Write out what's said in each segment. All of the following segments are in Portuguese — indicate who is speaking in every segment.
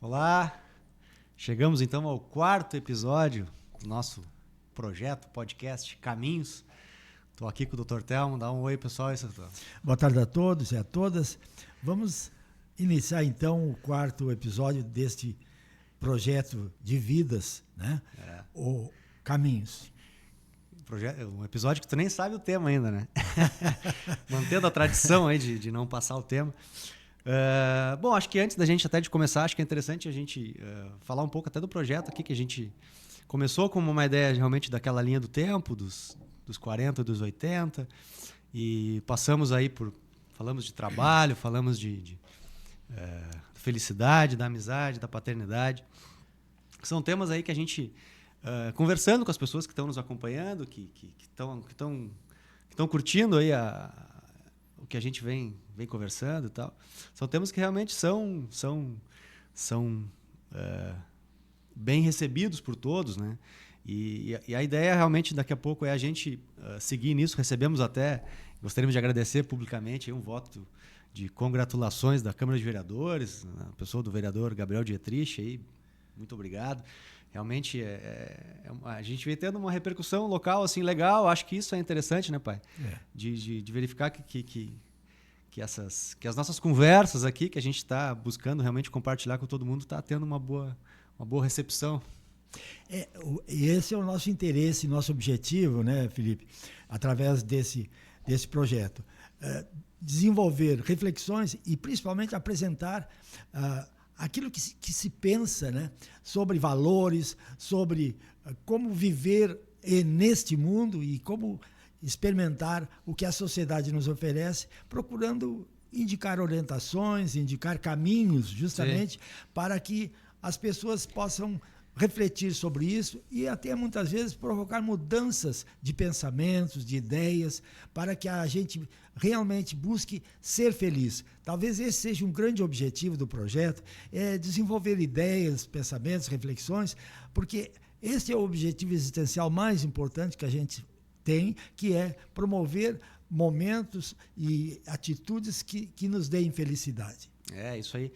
Speaker 1: Olá, chegamos então ao quarto episódio do nosso projeto, podcast Caminhos. Estou aqui com o Dr. Telmo, dá um oi pessoal.
Speaker 2: Boa tarde a todos e a todas. Vamos iniciar então o quarto episódio deste projeto de vidas, né? O Caminhos.
Speaker 1: Um episódio que tu nem sabe o tema ainda, né? Mantendo a tradição aí de não passar o tema. Bom, acho que antes da gente até de começar, acho que é interessante a gente falar um pouco até do projeto aqui, que a gente começou como uma ideia realmente daquela linha do tempo, dos 40, dos 80, e passamos aí falamos de trabalho, falamos de felicidade, da amizade, da paternidade. São temas aí que a gente, conversando com as pessoas que estão nos acompanhando, que estão curtindo aí o que a gente vem conversando e tal, são temas que realmente são bem recebidos por todos, né? E a ideia realmente daqui a pouco é a gente seguir nisso. Recebemos até, gostaríamos de agradecer publicamente um voto de congratulações da Câmara de Vereadores, a pessoa do vereador Gabriel Dietrich, aí, muito obrigado. Realmente a gente vem tendo uma repercussão local assim, legal. Acho que isso é interessante, né, pai? De verificar que as nossas conversas aqui, que a gente está buscando realmente compartilhar com todo mundo, está tendo uma boa recepção.
Speaker 2: Esse é o nosso interesse, nosso objetivo, né, Felipe? Através desse projeto. Desenvolver reflexões e principalmente apresentar aquilo que se pensa, né, sobre valores, sobre como viver neste mundo e como experimentar o que a sociedade nos oferece, procurando indicar orientações, indicar caminhos, justamente, para que as pessoas possam refletir sobre isso e até muitas vezes provocar mudanças de pensamentos, de ideias, para que a gente realmente busque ser feliz. Talvez esse seja um grande objetivo do projeto, desenvolver ideias, pensamentos, reflexões, porque esse é o objetivo existencial mais importante que a gente tem, que é promover momentos e atitudes que nos deem felicidade.
Speaker 1: Isso aí.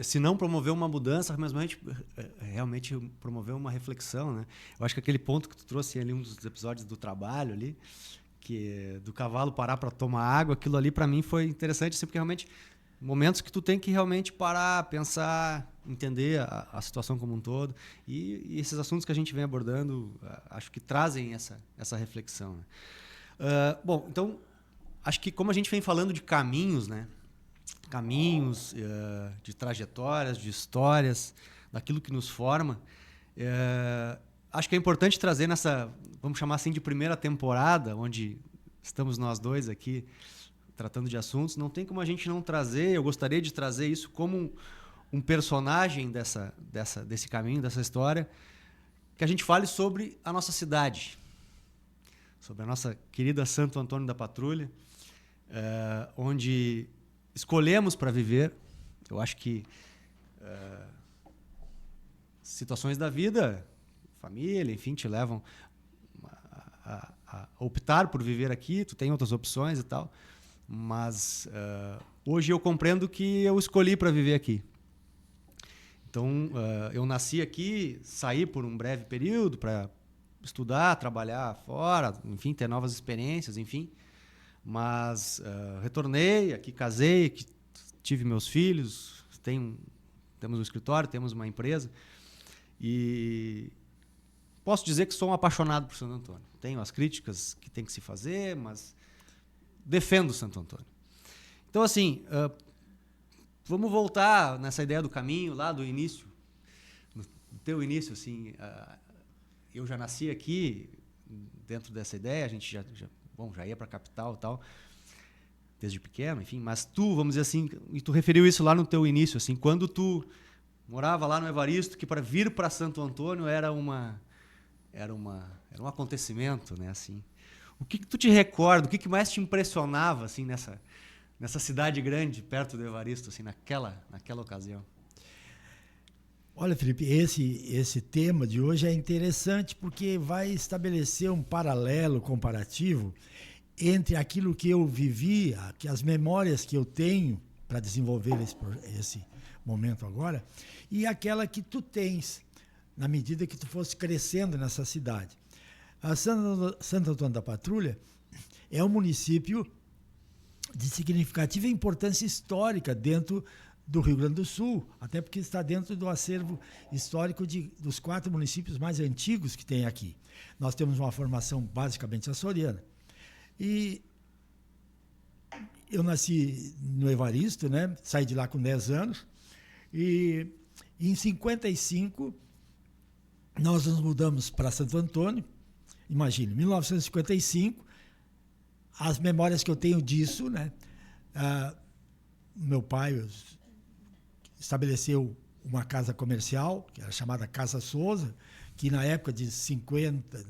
Speaker 1: Se não promover uma mudança, mas realmente promover uma reflexão, né? Eu acho que aquele ponto que tu trouxe ali, um dos episódios do trabalho ali, que do cavalo parar para tomar água, aquilo ali para mim foi interessante, porque realmente momentos que tu tem que realmente parar, pensar, entender a situação como um todo, e esses assuntos que a gente vem abordando, acho que trazem essa reflexão, né? Bom, então, acho que como a gente vem falando de caminhos, né? Caminhos, de trajetórias, de histórias, daquilo que nos forma. Acho que é importante trazer nessa, vamos chamar assim, de primeira temporada, onde estamos nós dois aqui tratando de assuntos. Não tem como a gente não trazer, eu gostaria de trazer isso como um personagem desse caminho, dessa história, que a gente fale sobre a nossa cidade, sobre a nossa querida Santo Antônio da Patrulha, onde escolhemos para viver. Eu acho que situações da vida, família, enfim, te levam a optar por viver aqui. Tu tem outras opções e tal, mas hoje eu compreendo que eu escolhi para viver aqui. Então, eu nasci aqui, saí por um breve período para estudar, trabalhar fora, enfim, ter novas experiências, enfim. Mas retornei, aqui casei, aqui tive meus filhos, temos um escritório, temos uma empresa, e posso dizer que sou um apaixonado por Santo Antônio. Tenho as críticas que tem que se fazer, mas defendo Santo Antônio. Então, assim, vamos voltar nessa ideia do caminho, lá do início, no teu início, assim, eu já nasci aqui, dentro dessa ideia, a gente já ia para a capital e tal, desde pequeno, enfim, mas tu, vamos dizer assim, e tu referiu isso lá no teu início, assim, quando tu morava lá no Evaristo, que para vir para Santo Antônio era um acontecimento, né, assim. O que tu te recorda, o que mais te impressionava, assim, nessa cidade grande, perto do Evaristo, assim, naquela ocasião?
Speaker 2: Olha, Felipe, esse tema de hoje é interessante porque vai estabelecer um paralelo comparativo entre aquilo que eu vivi, as memórias que eu tenho para desenvolver esse momento agora, e aquela que tu tens, na medida que tu fosse crescendo nessa cidade. A Santo Antônio da Patrulha é um município de significativa importância histórica dentro do Rio Grande do Sul, até porque está dentro do acervo histórico dos 4 municípios mais antigos que tem aqui. Nós temos uma formação basicamente açoriana. E eu nasci no Evaristo, né? Saí de lá com 10 anos, e em 55 nós nos mudamos para Santo Antônio. Imagine, 1955, as memórias que eu tenho disso, né? Meu pai estabeleceu uma casa comercial, que era chamada Casa Souza, que na época de 50,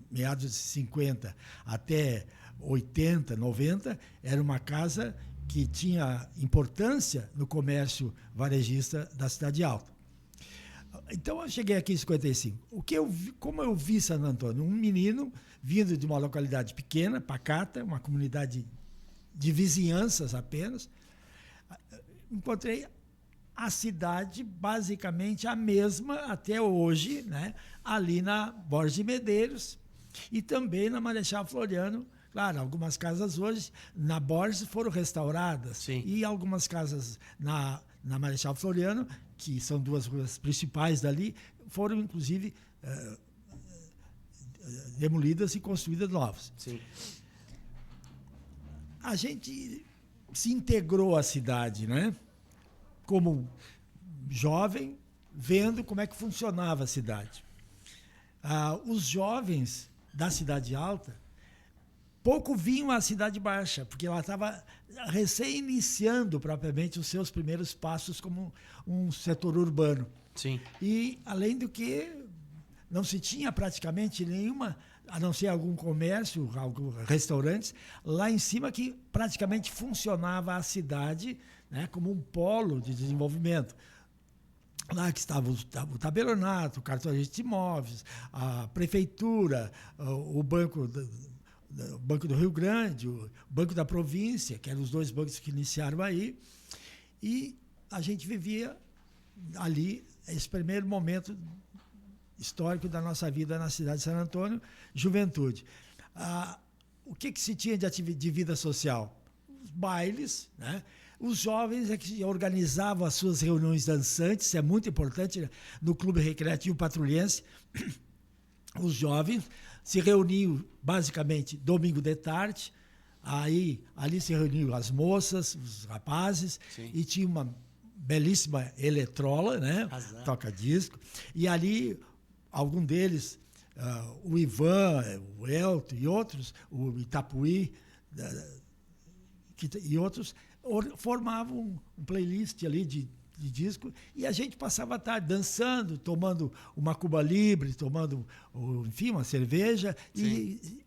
Speaker 2: meados de 50 até 80, 90, era uma casa que tinha importância no comércio varejista da Cidade Alta. Então, eu cheguei aqui em 55. Como eu vi Santo Antônio? Um menino vindo de uma localidade pequena, pacata, uma comunidade de vizinhanças apenas. Encontrei a cidade basicamente a mesma até hoje, né? Ali na Borges de Medeiros e também na Marechal Floriano. Claro, algumas casas hoje na Borges foram restauradas.
Speaker 1: Sim.
Speaker 2: E algumas casas na Marechal Floriano, que são 2 ruas principais dali, foram inclusive demolidas e construídas novas.
Speaker 1: Sim.
Speaker 2: A gente se integrou à cidade, né? Como jovem, vendo como é que funcionava a cidade. Os jovens da Cidade Alta pouco vinham à Cidade Baixa, porque ela estava recém-iniciando propriamente os seus primeiros passos como um setor urbano.
Speaker 1: Sim.
Speaker 2: E, além do que, não se tinha praticamente nenhuma, a não ser algum comércio, alguns restaurantes, lá em cima que praticamente funcionava a cidade, né, como um polo de desenvolvimento. Lá que estava o tabelionato, o cartório de imóveis, a prefeitura, o Banco do Rio Grande, o Banco da Província, que eram os 2 bancos que iniciaram aí, e a gente vivia ali esse primeiro momento histórico da nossa vida na cidade de San Antônio, juventude. O que se tinha de vida social? Os bailes, né? Os jovens é que organizavam as suas reuniões dançantes, isso é muito importante, no Clube Recreativo Patrulhense. Os jovens se reuniam basicamente domingo de tarde, aí ali se reuniam as moças, os rapazes,
Speaker 1: Sim.
Speaker 2: E tinha uma belíssima eletrola, né? Toca-disco, e ali algum deles, o Ivan, o Elton e outros, o Itapuí e outros, formavam um playlist ali de disco, e a gente passava a tarde dançando, tomando uma Cuba Libre, tomando, enfim, uma cerveja. Sim. E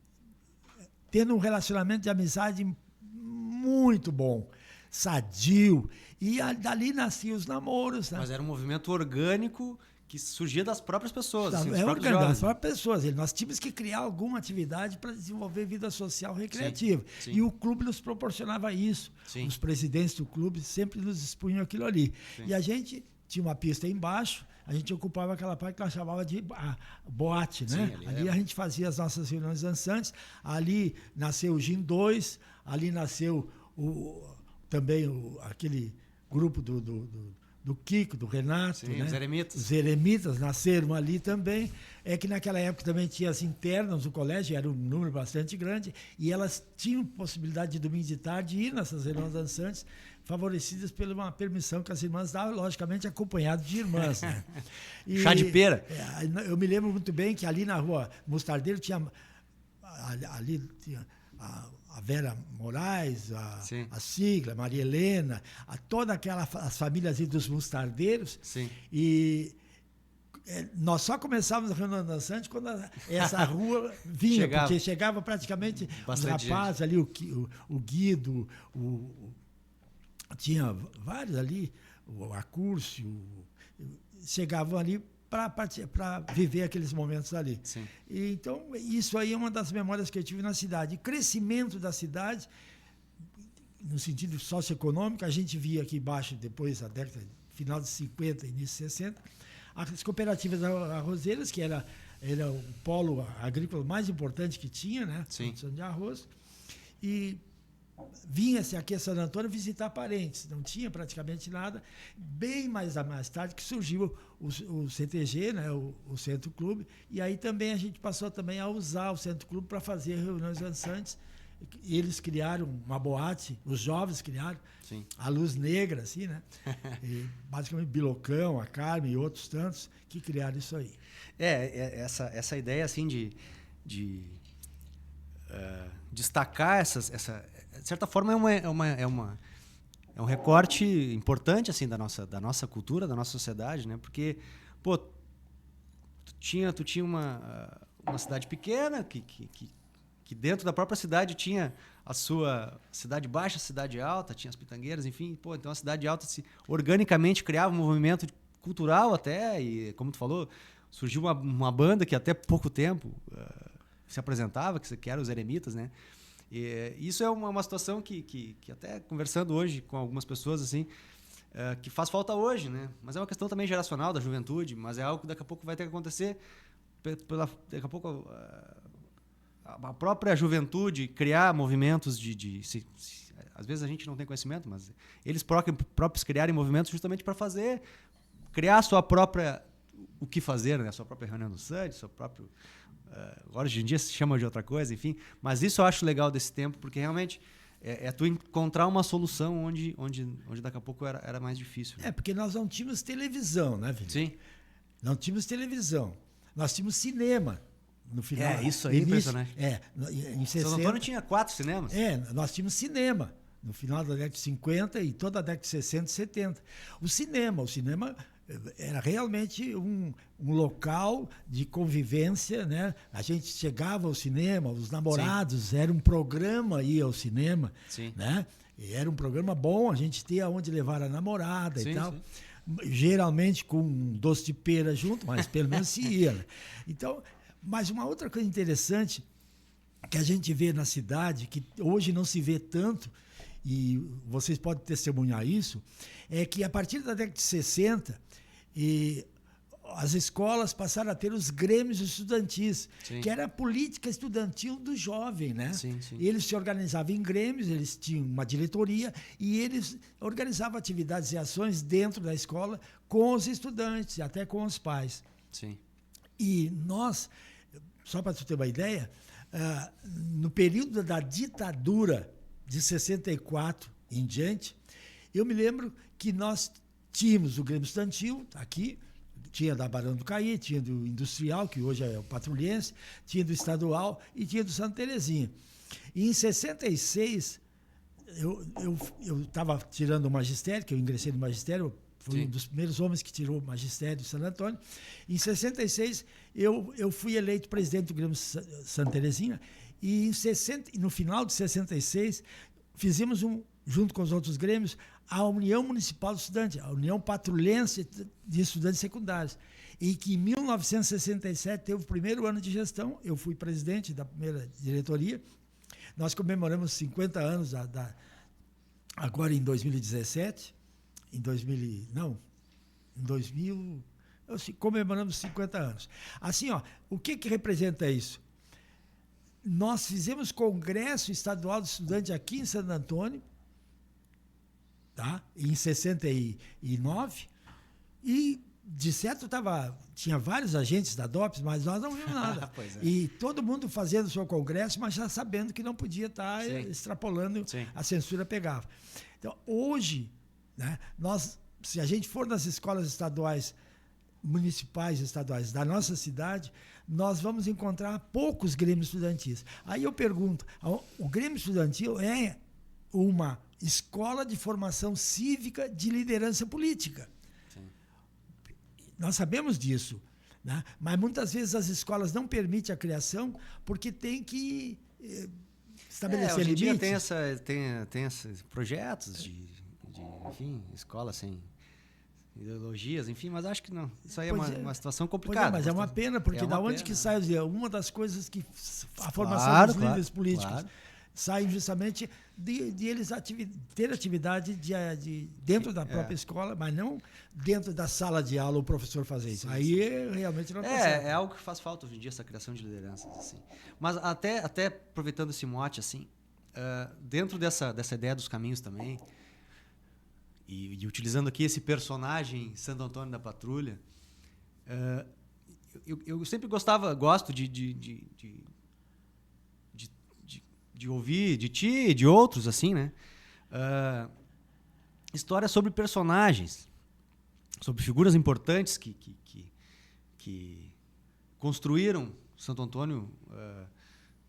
Speaker 2: tendo um relacionamento de amizade muito bom, sadio, e dali nasciam os namoros. Né?
Speaker 1: Mas era um movimento orgânico que surgia das próprias pessoas. Assim,
Speaker 2: orgânico, das próprias pessoas. Nós tínhamos que criar alguma atividade para desenvolver vida social recreativa.
Speaker 1: Sim, sim.
Speaker 2: E o clube nos proporcionava isso. Sim. Os presidentes do clube sempre nos expunham aquilo ali. Sim. E a gente tinha uma pista embaixo, a gente ocupava aquela parte que nós chamava de boate, né? Sim, ali a gente fazia as nossas reuniões dançantes. Ali nasceu o Gin 2, ali nasceu também aquele grupo do Kiko, do Renato.
Speaker 1: Sim,
Speaker 2: né?
Speaker 1: Os Eremitas.
Speaker 2: Os Eremitas nasceram ali também. É que naquela época também tinha as internas do colégio, era um número bastante grande, e elas tinham possibilidade de domingo de tarde ir nessas reuniões dançantes, favorecidas pela uma permissão que as irmãs davam, logicamente acompanhado de irmãs. Né?
Speaker 1: E, chá de pera?
Speaker 2: Eu me lembro muito bem que ali na rua Mostardeiro tinha a Vera Moraes, a Sigla, a Maria Helena, toda as famílias dos mostardeiros.
Speaker 1: Sim.
Speaker 2: E nós só começávamos a reunião dançante quando essa rua vinha, porque chegava praticamente
Speaker 1: bastante
Speaker 2: os rapazes ali, o Guido, tinha vários ali, o Acúrcio, chegavam ali para viver aqueles momentos ali.
Speaker 1: Sim.
Speaker 2: E, então, isso aí é uma das memórias que eu tive na cidade. Crescimento da cidade, no sentido socioeconômico, a gente via aqui embaixo, depois da década final de 50, início de 60, as cooperativas arrozeiras, que era o polo agrícola mais importante que tinha, né?
Speaker 1: Sim.
Speaker 2: Produção de arroz. E vinha-se aqui a Santo Antônio visitar parentes, não tinha praticamente nada. Bem mais tarde que surgiu o CTG, né? o Centro Clube, e aí também a gente passou também a usar o Centro Clube para fazer reuniões dançantes. Eles criaram uma boate, os jovens criaram,
Speaker 1: Sim.
Speaker 2: a Luz Negra, assim, né? E, basicamente Bilocão, a Carmen e outros tantos que criaram isso aí.
Speaker 1: Essa ideia assim de destacar de certa forma é um recorte importante assim da nossa cultura, da nossa sociedade, né? Porque pô, tu tinha uma cidade pequena que dentro da própria cidade tinha a sua cidade baixa, cidade alta, tinha as pitangueiras, enfim, pô, então a cidade alta organicamente criava um movimento cultural até, e como tu falou, surgiu uma banda que até pouco tempo se apresentava, que era os Eremitas, né? E isso é uma situação que até conversando hoje com algumas pessoas, assim, que faz falta hoje, né? Mas é uma questão também geracional da juventude, mas é algo que daqui a pouco vai ter que acontecer. Daqui a pouco a própria juventude criar movimentos às vezes a gente não tem conhecimento, mas eles próprios criarem movimentos justamente para criar a sua própria o que fazer, né? A sua própria reunião do SAD, seu próprio agora hoje em dia se chama de outra coisa, enfim, mas isso eu acho legal desse tempo, porque realmente tu encontrar uma solução onde daqui a pouco era mais difícil, né?
Speaker 2: Porque nós não tínhamos televisão, né, Felipe?
Speaker 1: Sim.
Speaker 2: Não tínhamos televisão, nós tínhamos cinema. No final,
Speaker 1: isso aí é impressionante.
Speaker 2: Em 60,
Speaker 1: Santo Antônio tinha 4 cinemas.
Speaker 2: Nós tínhamos cinema no final da década de 50 e toda a década de 60 e 70. O cinema era realmente um local de convivência, né? A gente chegava ao cinema, os namorados, era um programa ir ao cinema,
Speaker 1: Sim.
Speaker 2: né? E era um programa bom, a gente tinha onde levar a namorada e tal.
Speaker 1: Sim.
Speaker 2: Geralmente com um doce de pera junto, mas pelo menos se ia, né? Então, mas uma outra coisa interessante que a gente vê na cidade, que hoje não se vê tanto, e vocês podem testemunhar isso, é que a partir da década de 60, as escolas passaram a ter os grêmios estudantis,
Speaker 1: Sim.
Speaker 2: que era a política estudantil do jovem, né?
Speaker 1: Sim.
Speaker 2: Eles se organizavam em grêmios, eles tinham uma diretoria e eles organizavam atividades e ações dentro da escola com os estudantes, até com os pais.
Speaker 1: Sim.
Speaker 2: E nós, só para tu ter uma ideia, no período da ditadura de 64 em diante, eu me lembro que nós tínhamos o Grêmio Estudantil aqui, tinha da Barão do Caí, tinha do Industrial, que hoje é o Patrulhense, tinha do Estadual e tinha do Santa Terezinha. E em 66, eu estava tirando o magistério, que eu ingressei no magistério, fui um dos primeiros homens que tirou o magistério de Santo Antônio. Em 66, eu fui eleito presidente do Grêmio Santa Terezinha e no final de 66, fizemos junto com os outros grêmios, a União Municipal de Estudantes, a União Patrulhense de Estudantes Secundários. E que em 1967 teve o primeiro ano de gestão, eu fui presidente da primeira diretoria. Nós comemoramos 50 anos agora em 2017. Em 2000, comemoramos 50 anos. Assim, o que representa isso? Nós fizemos Congresso Estadual de Estudantes aqui em Santo Antônio, tá? Em 69, e de certo tinha vários agentes da DOPS, mas nós não vimos nada. E todo mundo fazendo o seu congresso, mas já sabendo que não podia estar extrapolando, a censura pegava. Então, hoje, né, se a gente for nas escolas estaduais, municipais e estaduais da nossa cidade, nós vamos encontrar poucos grêmios estudantis. Aí eu pergunto, o Grêmio Estudantil é uma escola de formação cívica de liderança política. Sim. Nós sabemos disso, né? Mas muitas vezes as escolas não permitem a criação porque tem que estabelecer
Speaker 1: hoje em
Speaker 2: limites.
Speaker 1: Dia tem esses projetos de enfim, escola sem ideologias, enfim, mas acho que não. Isso aí é uma situação complicada.
Speaker 2: Mas é uma pena, porque da onde que sai uma das coisas que a formação dos líderes políticos.
Speaker 1: Claro.
Speaker 2: saem justamente de eles ter atividade dentro da própria escola, mas não dentro da sala de aula o professor fazer isso. Aí realmente não está certo.
Speaker 1: É algo que faz falta hoje em dia, essa criação de lideranças. Assim. Mas até aproveitando esse mote, assim, dentro dessa ideia dos caminhos também, e utilizando aqui esse personagem Santo Antônio da Patrulha, eu sempre gosto de ouvir de ti e de outros, assim, né? Histórias sobre personagens, sobre figuras importantes que construíram Santo Antônio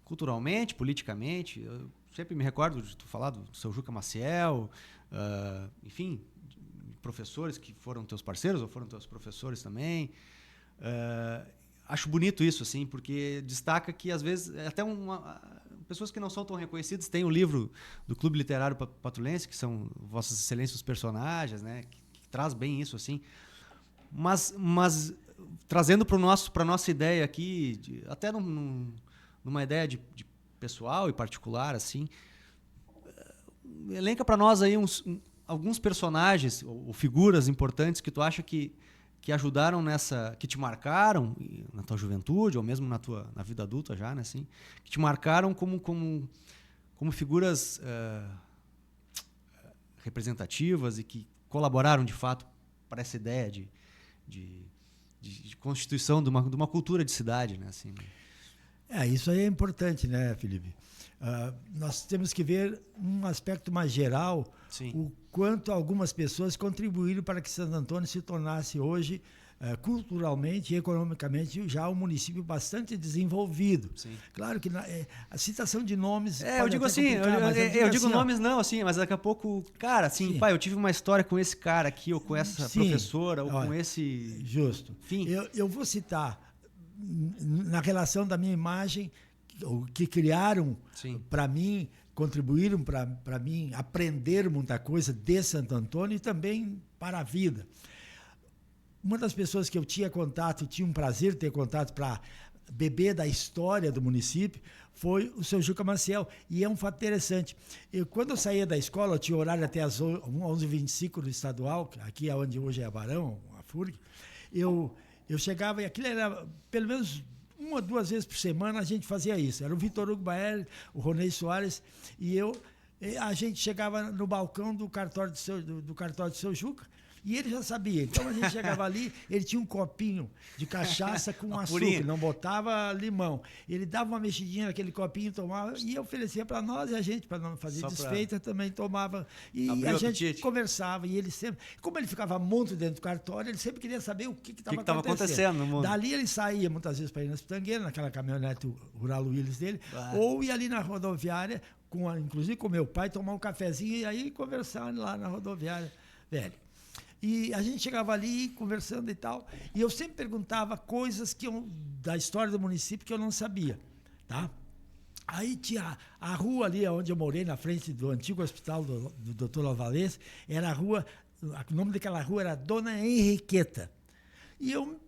Speaker 1: culturalmente, politicamente. Eu sempre me recordo de tu falar do seu Juca Maciel, enfim, professores que foram teus parceiros ou foram teus professores também. Acho bonito isso, assim, porque destaca que, às vezes, até pessoas que não são tão reconhecidas têm o livro do Clube Literário Patrulhense, que são Vossas Excelências os personagens, né, que traz bem isso, assim. Mas trazendo para a nossa ideia aqui, até numa ideia de pessoal e particular, assim, elenca para nós aí alguns personagens ou figuras importantes que tu acha que ajudaram que te marcaram na tua juventude ou mesmo na vida adulta já, né, assim, que te marcaram como figuras representativas e que colaboraram de fato para essa ideia de constituição de uma cultura de cidade, né, assim.
Speaker 2: Isso aí é importante, né, Felipe? Nós temos que ver um aspecto mais geral,
Speaker 1: Sim.
Speaker 2: O quanto algumas pessoas contribuíram para que Santo Antônio se tornasse hoje, culturalmente e economicamente, já um município bastante desenvolvido.
Speaker 1: Sim.
Speaker 2: Claro que a citação de nomes...
Speaker 1: Eu digo assim, eu digo nomes não, assim, mas daqui a pouco, cara, assim,
Speaker 2: Sim.
Speaker 1: pai, eu tive uma história com esse cara aqui, ou com essa professora, ou com esse...
Speaker 2: Justo.
Speaker 1: Enfim.
Speaker 2: Eu vou citar, na relação da minha imagem, o que criaram para mim, contribuíram para mim aprender muita coisa de Santo Antônio e também para a vida. Uma das pessoas que eu tinha contato, tinha um prazer de ter contato para beber da história do município, foi o seu Juca Maciel. E é um fato interessante. Quando eu saía da escola, eu tinha horário até às 11h25 do estadual, aqui é onde hoje é a Barão, a FURG, eu chegava e aquilo era pelo menos 1 ou 2 vezes por semana a gente fazia isso. Era o Vitor Hugo Baer, o Ronei Soares e a gente chegava no balcão do cartório do seu Juca e ele já sabia. Então a gente chegava ali, ele tinha um copinho de cachaça com açúcar, não botava limão. Ele dava uma mexidinha naquele copinho, tomava e oferecia para nós e a gente, para não fazer desfeita, também tomava. E a gente conversava. E ele sempre, como ele ficava muito dentro do cartório, ele sempre queria saber o que estava acontecendo
Speaker 1: no mundo.
Speaker 2: Dali ele saía muitas vezes para ir nas Pitangueiras, naquela caminhonete Rural Willis dele, ou ia ali na rodoviária, inclusive com meu pai, tomar um cafezinho e aí conversar lá na rodoviária, velho. E a gente chegava ali conversando e tal, e eu sempre perguntava coisas da história do município que eu não sabia, tá? Aí tinha a rua ali onde eu morei, na frente do antigo hospital do Dr. Alvarez, era a rua, o nome daquela rua era Dona Henriqueta. E eu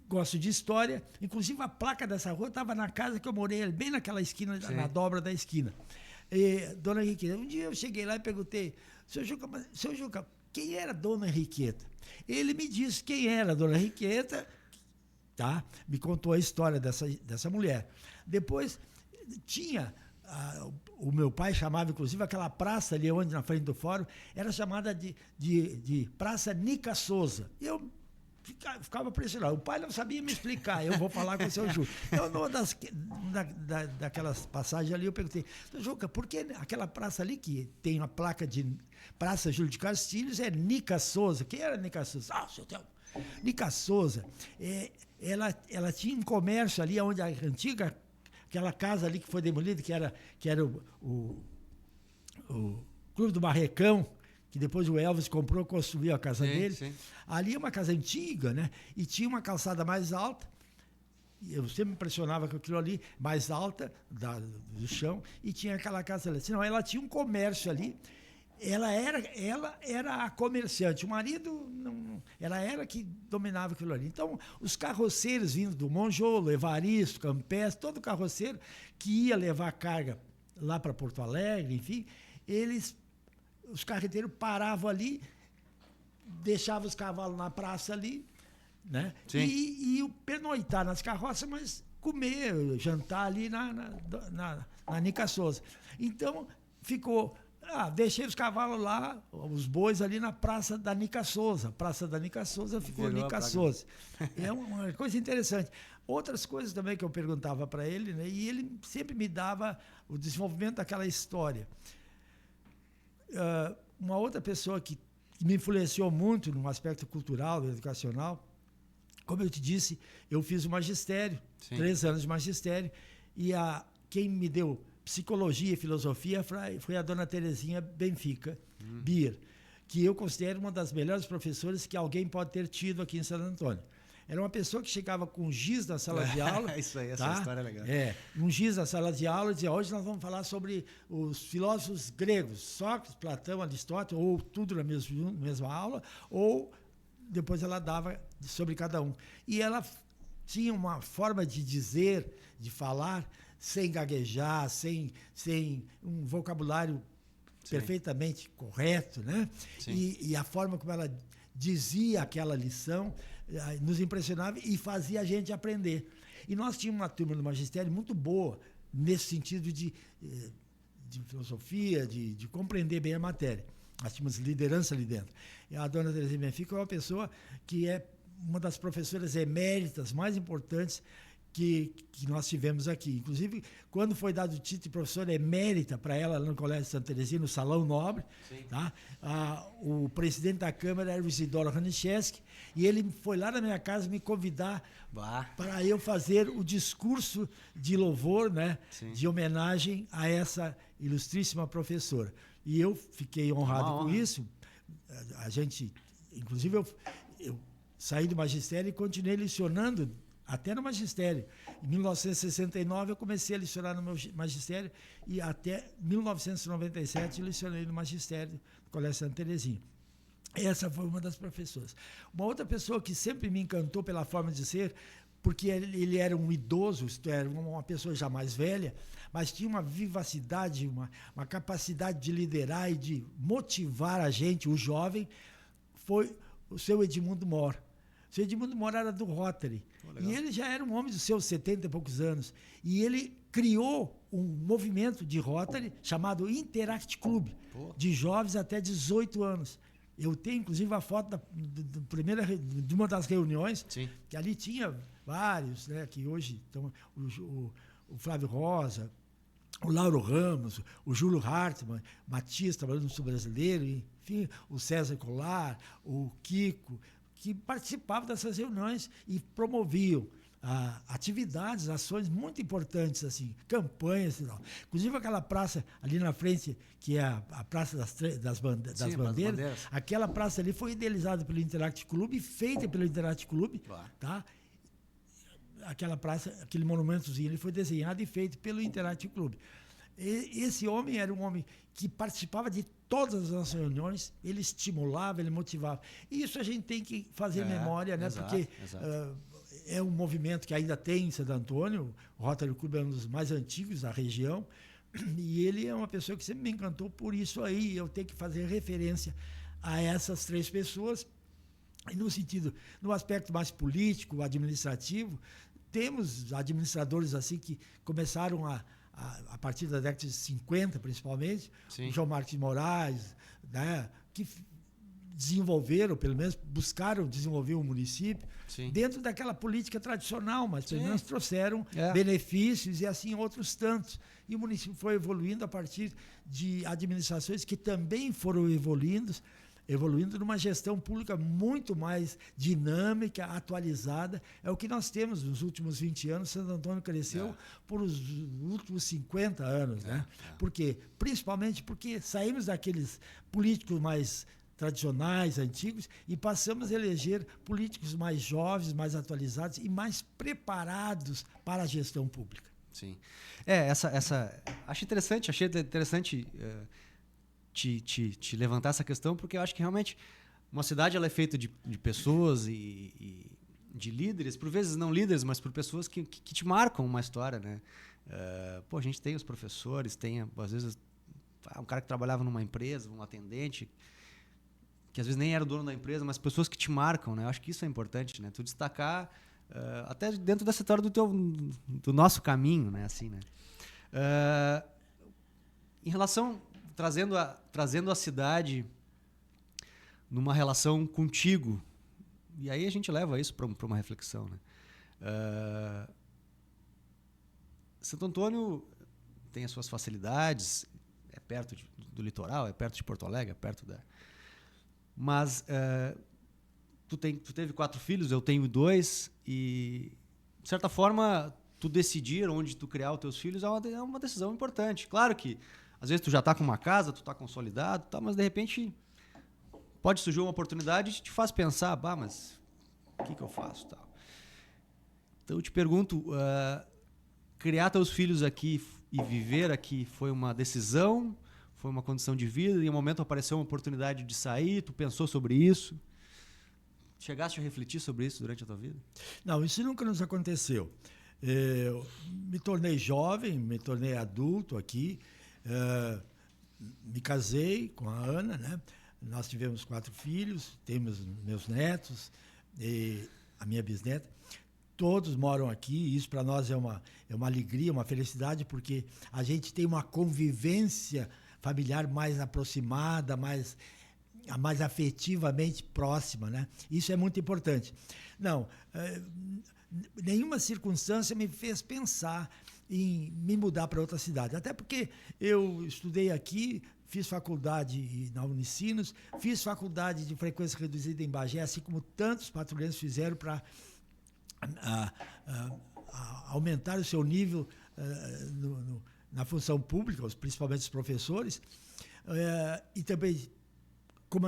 Speaker 2: gosto de história, inclusive a placa dessa rua estava na casa que eu morei, bem naquela esquina, na dobra da esquina. Dona Henriqueta, um dia eu cheguei lá e perguntei, seu Juca, quem era Dona Henriqueta? Ele me disse quem era Dona Henriqueta, tá? Me contou a história dessa mulher. Depois tinha, o meu pai chamava, inclusive, aquela praça ali onde, na frente do fórum, era chamada de Praça Nica Souza. Eu ficava pressionado. O pai não sabia me explicar. Eu vou falar com o seu Juca. Então, numa daquelas passagens ali, eu perguntei, Juca, por que aquela praça ali que tem uma placa de Praça Júlio de Castilhos é Nica Souza? Quem era Nica Souza? Seu Theo. Nica Souza, ela tinha um comércio ali onde a antiga, aquela casa ali que foi demolida, que era o Clube do Barrecão, que depois o Elvis comprou, construiu a casa dele. Sim. Ali é uma casa antiga, né? E tinha uma calçada mais alta. Eu sempre me impressionava com aquilo ali, mais alta do chão, e tinha aquela casa ali. Senão, ela tinha um comércio ali. Ela era a comerciante. O marido, ela era que dominava aquilo ali. Então, os carroceiros vindo do Monjolo, Evaristo, Campestre, todo carroceiro que ia levar carga lá para Porto Alegre, enfim, os carreteiros paravam ali, deixavam os cavalos na praça ali, né? E iam pernoitar nas carroças, mas comer, jantar ali na Nica Souza. Então, ficou... deixei os cavalos lá, os bois ali na Praça da Nica Souza. A Praça da Nica Souza ficou Nica Souza. É uma coisa interessante. Outras coisas também que eu perguntava para ele, né? E ele sempre me dava o desenvolvimento daquela história. Uma outra pessoa que me influenciou muito no aspecto cultural, educacional, como eu te disse, eu fiz o magistério, 3 anos de magistério, e quem me deu psicologia e filosofia foi a dona Terezinha Benfica Bier, que eu considero uma das melhores professoras que alguém pode ter tido aqui em Santo Antônio. Era uma pessoa que chegava com giz na sala de aula.
Speaker 1: Isso aí, essa história é legal.
Speaker 2: Um giz na sala de aula e dizia: hoje nós vamos falar sobre os filósofos gregos, Sócrates, Platão, Aristóteles, ou tudo na mesma aula, ou depois ela dava sobre cada um. E ela tinha uma forma de dizer, de falar, sem gaguejar, sem um vocabulário perfeitamente correto, né? E a forma como ela dizia aquela lição nos impressionava e fazia a gente aprender. E nós tínhamos uma turma do magistério muito boa, nesse sentido de filosofia, de compreender bem a matéria. Nós tínhamos liderança ali dentro. E a dona Terezinha Benfica é uma pessoa que é uma das professoras eméritas mais importantes que nós tivemos aqui. Inclusive, quando foi dado o título de professora emérita para ela no Colégio Santa Terezinha, no Salão Nobre, tá? O presidente da Câmara era o Isidoro Ranicheski, e ele foi lá na minha casa me convidar para eu fazer o discurso de louvor, né? De homenagem a essa ilustríssima professora. E eu fiquei honrado com isso. A gente, inclusive, eu saí do magistério e continuei lecionando até no magistério. Em 1969 eu comecei a lecionar no meu magistério e até 1997 eu lecionei no magistério do Colégio Santa Terezinha. Essa foi uma das professoras. Uma outra pessoa que sempre me encantou pela forma de ser, porque ele era um idoso, isto era uma pessoa já mais velha, mas tinha uma vivacidade, uma capacidade de liderar e de motivar a gente, o jovem, foi o seu Edmundo Mor. O seu Edmundo Mor era do Rotary. E ele já era um homem dos seus 70 e poucos anos. E ele criou um movimento de Rotary chamado Interact Club, de jovens até 18 anos. Eu tenho, inclusive, a foto de uma das reuniões, que ali tinha vários, né, que hoje estão, o Flávio Rosa, o Lauro Ramos, o Júlio Hartmann, Matias, trabalhando no Sul Brasileiro, enfim, o César Colar, o Kiko, que participavam dessas reuniões e promoviam atividades, ações muito importantes, assim, campanhas e tal. Inclusive aquela praça ali na frente, que é a Praça das Bandeiras, aquela praça ali foi idealizada pelo Interact Club e feita pelo Interact Club, tá? Aquela praça, aquele monumentozinho, ele foi desenhado e feito pelo Interact Club. Esse homem era um homem que participava de todas as nossas reuniões, ele estimulava, ele motivava. E isso a gente tem que fazer memória, né? Exato, porque é um movimento que ainda tem em Santo Antônio, o Rotary Club é um dos mais antigos da região, e ele é uma pessoa que sempre me encantou por isso aí. Eu tenho que fazer referência a essas 3 pessoas. E no aspecto mais político, administrativo, temos administradores assim que começaram a partir da década de 50, principalmente, o João Marcos de Moraes, né, que desenvolveram, pelo menos buscaram desenvolver o município dentro daquela política tradicional, mas pelo menos trouxeram benefícios e assim outros tantos. E o município foi evoluindo a partir de administrações que também foram evoluindo numa gestão pública muito mais dinâmica, atualizada. É o que nós temos nos últimos 20 anos. Santo Antônio cresceu por os últimos 50 anos. Né? Por quê? Principalmente porque saímos daqueles políticos mais tradicionais, antigos, e passamos a eleger políticos mais jovens, mais atualizados e mais preparados para a gestão pública.
Speaker 1: Sim. Achei interessante te levantar essa questão, porque eu acho que realmente uma cidade ela é feita de pessoas e de líderes, por vezes não líderes, mas por pessoas que te marcam uma história, né? A gente tem os professores, tem, às vezes, um cara que trabalhava numa empresa, um atendente, que às vezes nem era o dono da empresa, mas pessoas que te marcam, né? Eu acho que isso é importante, né? Tu destacar até dentro dessa história do nosso caminho, né? Assim, né? Em relação, trazendo a cidade numa relação contigo, e aí a gente leva isso para uma reflexão, né? Santo Antônio tem as suas facilidades, é perto do litoral, é perto de Porto Alegre, é perto da... Mas tu teve 4 filhos, eu tenho 2, e de certa forma tu decidir onde tu criar os teus filhos é uma decisão importante. Claro que às vezes tu já está com uma casa, tu está consolidado, tá, mas de repente pode surgir uma oportunidade que te faz pensar, mas o que eu faço? Tal. Então eu te pergunto, criar teus filhos aqui e viver aqui foi uma decisão, foi uma condição de vida, e em um momento apareceu uma oportunidade de sair, tu pensou sobre isso? Chegaste a refletir sobre isso durante a tua vida?
Speaker 2: Não, isso nunca nos aconteceu. Eu me tornei jovem, me tornei adulto aqui, me casei com a Ana, né? Nós tivemos 4 filhos, temos meus netos e a minha bisneta. Todos moram aqui, e isso para nós é uma alegria, uma felicidade, porque a gente tem uma convivência familiar mais aproximada, mais afetivamente próxima, né? Isso é muito importante. Não, nenhuma circunstância me fez pensar em me mudar para outra cidade, até porque eu estudei aqui, fiz faculdade na Unicinos, fiz faculdade de frequência reduzida em Bagé, assim como tantos patrulhenses fizeram para aumentar o seu nível na função pública, principalmente os professores, e também como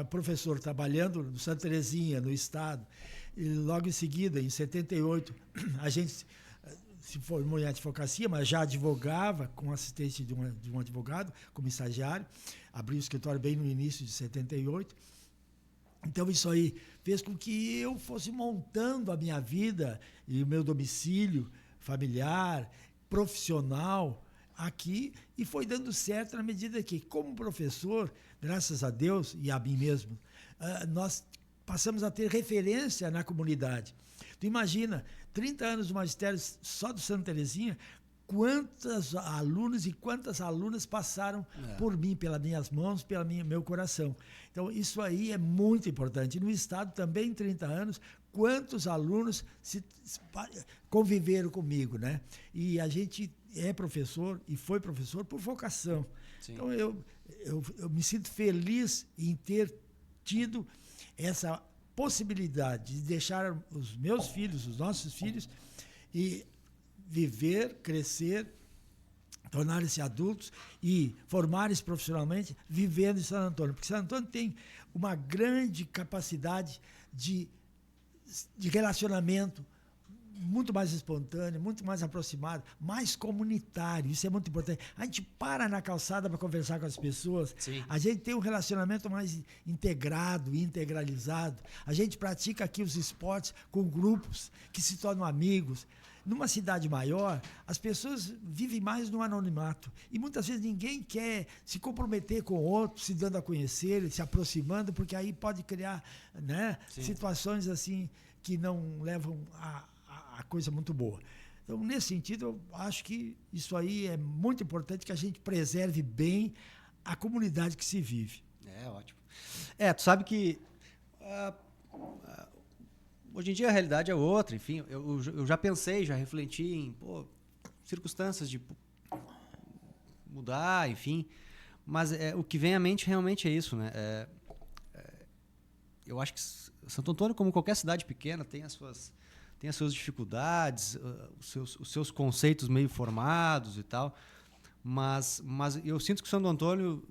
Speaker 2: professor trabalhando no Santa Terezinha, no Estado. E logo em seguida, em 78, a gente se formou em advocacia, mas já advogava com assistência de um advogado, como estagiário. Abri o escritório bem no início de 78. Então, isso aí fez com que eu fosse montando a minha vida e o meu domicílio familiar, profissional aqui, e foi dando certo na medida que, como professor, graças a Deus e a mim mesmo, nós passamos a ter referência na comunidade. Tu imagina, 30 anos de magistério só do Santa Terezinha, quantos alunos e quantas alunas passaram por mim, pelas minhas mãos, pelo meu coração. Então, isso aí é muito importante. No Estado também, 30 anos, quantos alunos conviveram comigo, né? E a gente é professor e foi professor por vocação. Sim. Então, eu me sinto feliz em ter tido essa possibilidade de deixar os meus filhos, os nossos filhos, e viver, crescer, tornarem-se adultos e formarem-se profissionalmente vivendo em San Antônio. Porque San Antônio tem uma grande capacidade de relacionamento muito mais espontâneo, muito mais aproximado, mais comunitário. Isso é muito importante. A gente para na calçada para conversar com as pessoas. Sim. A gente tem um relacionamento mais integrado, integralizado. A gente pratica aqui os esportes com grupos que se tornam amigos. Numa cidade maior, as pessoas vivem mais no anonimato. E muitas vezes ninguém quer se comprometer com o outro, se dando a conhecer, se aproximando, porque aí pode criar, né, situações assim que não levam a coisa muito boa. Então, nesse sentido, eu acho que isso aí é muito importante, que a gente preserve bem a comunidade que se vive.
Speaker 1: É, ótimo. Tu sabe que hoje em dia a realidade é outra, enfim, eu já pensei, já refleti em circunstâncias de mudar, enfim, mas o que vem à mente realmente é isso, né? Eu acho que Santo Antônio, como qualquer cidade pequena, tem as suas dificuldades, os seus conceitos meio formados e tal, mas eu sinto que o Santo Antônio,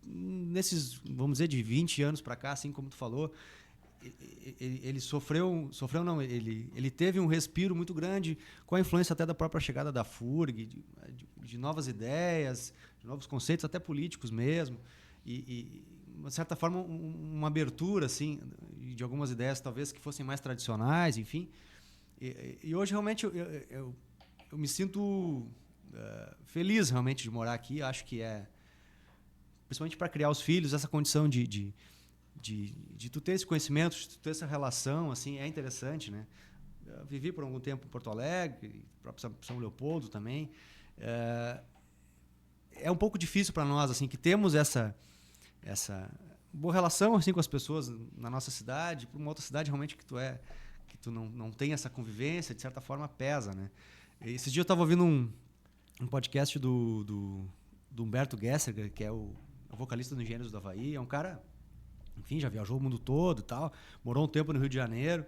Speaker 1: nesses, vamos dizer, de 20 anos para cá, assim como tu falou, ele ele teve um respiro muito grande com a influência até da própria chegada da FURG, de novas ideias, de novos conceitos, até políticos mesmo, de certa forma, uma abertura, assim, de algumas ideias, talvez, que fossem mais tradicionais, enfim. E hoje, realmente, eu me sinto feliz, realmente, de morar aqui. Acho que principalmente para criar os filhos, essa condição de tu ter esse conhecimento, de tu ter essa relação, assim, é interessante, né? Eu vivi por algum tempo em Porto Alegre, próprio São Leopoldo também. É um pouco difícil para nós, assim, que temos essa boa relação, assim, com as pessoas na nossa cidade, para uma outra cidade realmente que tu não tem essa convivência, de certa forma pesa, né? Esses dias eu estava ouvindo um podcast do Humberto Gessinger, que é o vocalista do Engenheiros do Havaí. É um cara, enfim, já viajou o mundo todo e tal, morou um tempo no Rio de Janeiro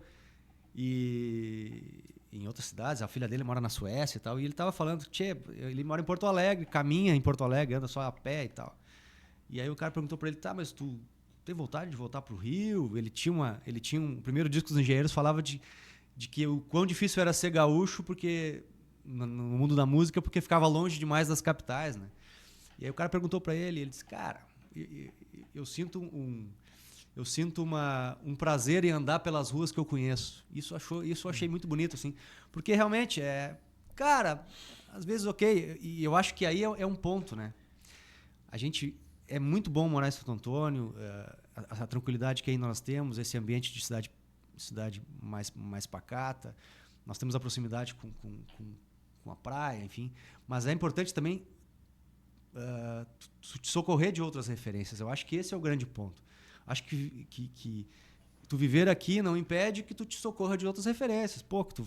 Speaker 1: e em outras cidades. A filha dele mora na Suécia e tal, e ele estava falando, ele mora em Porto Alegre, caminha em Porto Alegre, anda só a pé e tal. E aí o cara perguntou para ele, tá, mas tu tem vontade de voltar pro Rio? Ele tinha o primeiro disco dos Engenheiros falava de que o quão difícil era ser gaúcho, porque no mundo da música, porque ficava longe demais das capitais, né? E aí o cara perguntou para ele disse, cara, eu sinto um prazer em andar pelas ruas que eu conheço. Isso eu achei muito bonito, assim, porque realmente cara, às vezes, ok, e eu acho que aí é um ponto, né? É muito bom morar em Santo Antônio, a tranquilidade que aí nós temos, esse ambiente de cidade mais pacata, nós temos a proximidade com a praia, enfim, mas é importante também te socorrer de outras referências. Eu acho que esse é o grande ponto. Acho que tu viver aqui não impede que tu te socorra de outras referências. Pô, que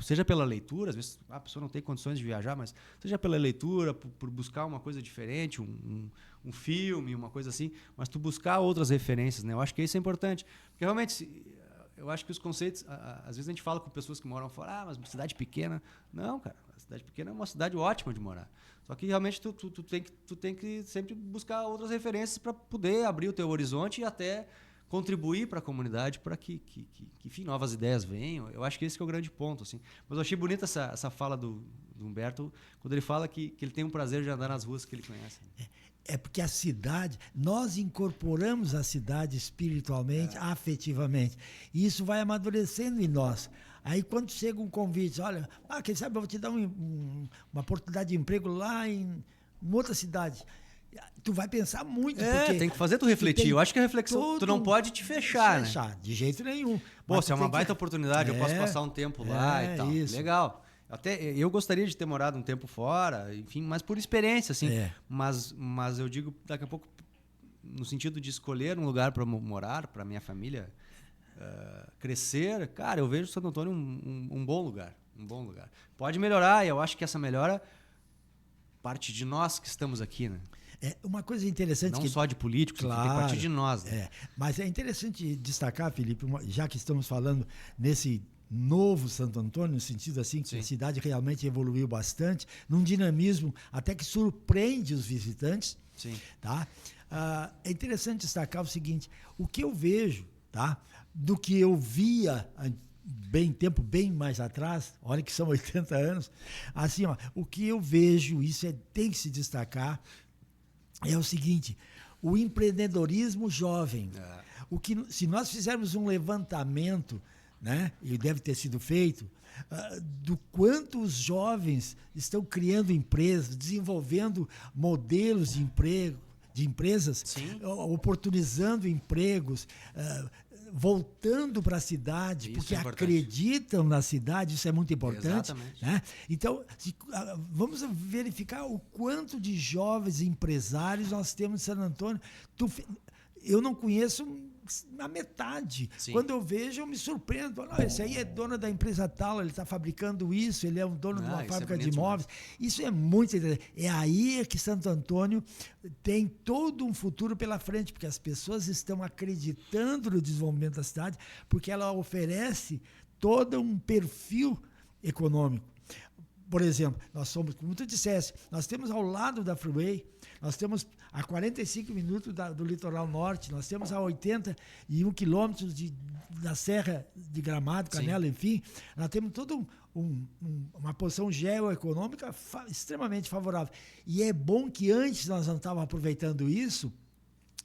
Speaker 1: seja pela leitura, às vezes a pessoa não tem condições de viajar, mas seja pela leitura, por buscar uma coisa diferente, um filme, uma coisa assim, mas tu buscar outras referências, né? Eu acho que isso é importante. Porque realmente, eu acho que os conceitos, às vezes a gente fala com pessoas que moram fora, mas cidade pequena. Não, cara, a cidade pequena é uma cidade ótima de morar. Só que realmente tu tem que sempre buscar outras referências para poder abrir o teu horizonte e até contribuir para a comunidade para que enfim, novas ideias venham. Eu acho que esse que é o grande ponto, assim. Mas eu achei bonita essa fala do Humberto, quando ele fala que ele tem um prazer de andar nas ruas que ele conhece.
Speaker 2: É porque a cidade, nós incorporamos a cidade espiritualmente, afetivamente. E isso vai amadurecendo em nós. Aí quando chega um convite, olha, quem sabe eu vou te dar uma oportunidade de emprego lá em outra cidade. Tu vai pensar muito. Porque
Speaker 1: tem que fazer tu refletir. Eu acho que a reflexão, tu não pode te fechar, né?
Speaker 2: De jeito nenhum.
Speaker 1: Pô, se é uma baita oportunidade, eu posso passar um tempo lá e tal.
Speaker 2: Isso.
Speaker 1: Legal. Até eu gostaria de ter morado um tempo fora, enfim, mas por experiência, assim. Mas eu digo, daqui a pouco, no sentido de escolher um lugar para morar, para minha família crescer, cara, eu vejo Santo Antônio um bom lugar. Um bom lugar. Pode melhorar, e eu acho que essa melhora parte de nós que estamos aqui, né?
Speaker 2: Uma coisa interessante...
Speaker 1: Não só de políticos, claro, tem que partir de nós. Né?
Speaker 2: Mas é interessante destacar, Felipe, já que estamos falando nesse novo Santo Antônio, no sentido assim que a cidade realmente evoluiu bastante, num dinamismo até que surpreende os visitantes.
Speaker 1: Sim.
Speaker 2: Tá? É interessante destacar o seguinte, o que eu vejo, tá, do que eu via bem mais atrás, olha que são 80 anos, assim, o que eu vejo, isso tem que se destacar, é o seguinte, o empreendedorismo jovem. Se nós fizermos um levantamento, né, e deve ter sido feito, do quanto os jovens estão criando empresas, desenvolvendo modelos de empresas, oportunizando empregos, voltando para a cidade, isso porque acreditam na cidade, isso é muito importante. Né? Então, vamos verificar o quanto de jovens empresários nós temos em San Antônio. Eu não conheço a metade.
Speaker 1: Sim.
Speaker 2: Quando eu vejo, eu me surpreendo. Esse aí é dono da empresa tal, ele está fabricando isso, ele é um dono de uma fábrica de imóveis. Isso é muito interessante. É aí que Santo Antônio tem todo um futuro pela frente, porque as pessoas estão acreditando no desenvolvimento da cidade, porque ela oferece todo um perfil econômico. Por exemplo, nós somos, como tu disseste, nós temos ao lado da Freeway, nós temos a 45 minutos do litoral norte, nós temos a 81 quilômetros da Serra de Gramado, Canela, enfim, nós temos toda uma posição geoeconômica extremamente favorável. E é bom que antes nós não estávamos aproveitando isso,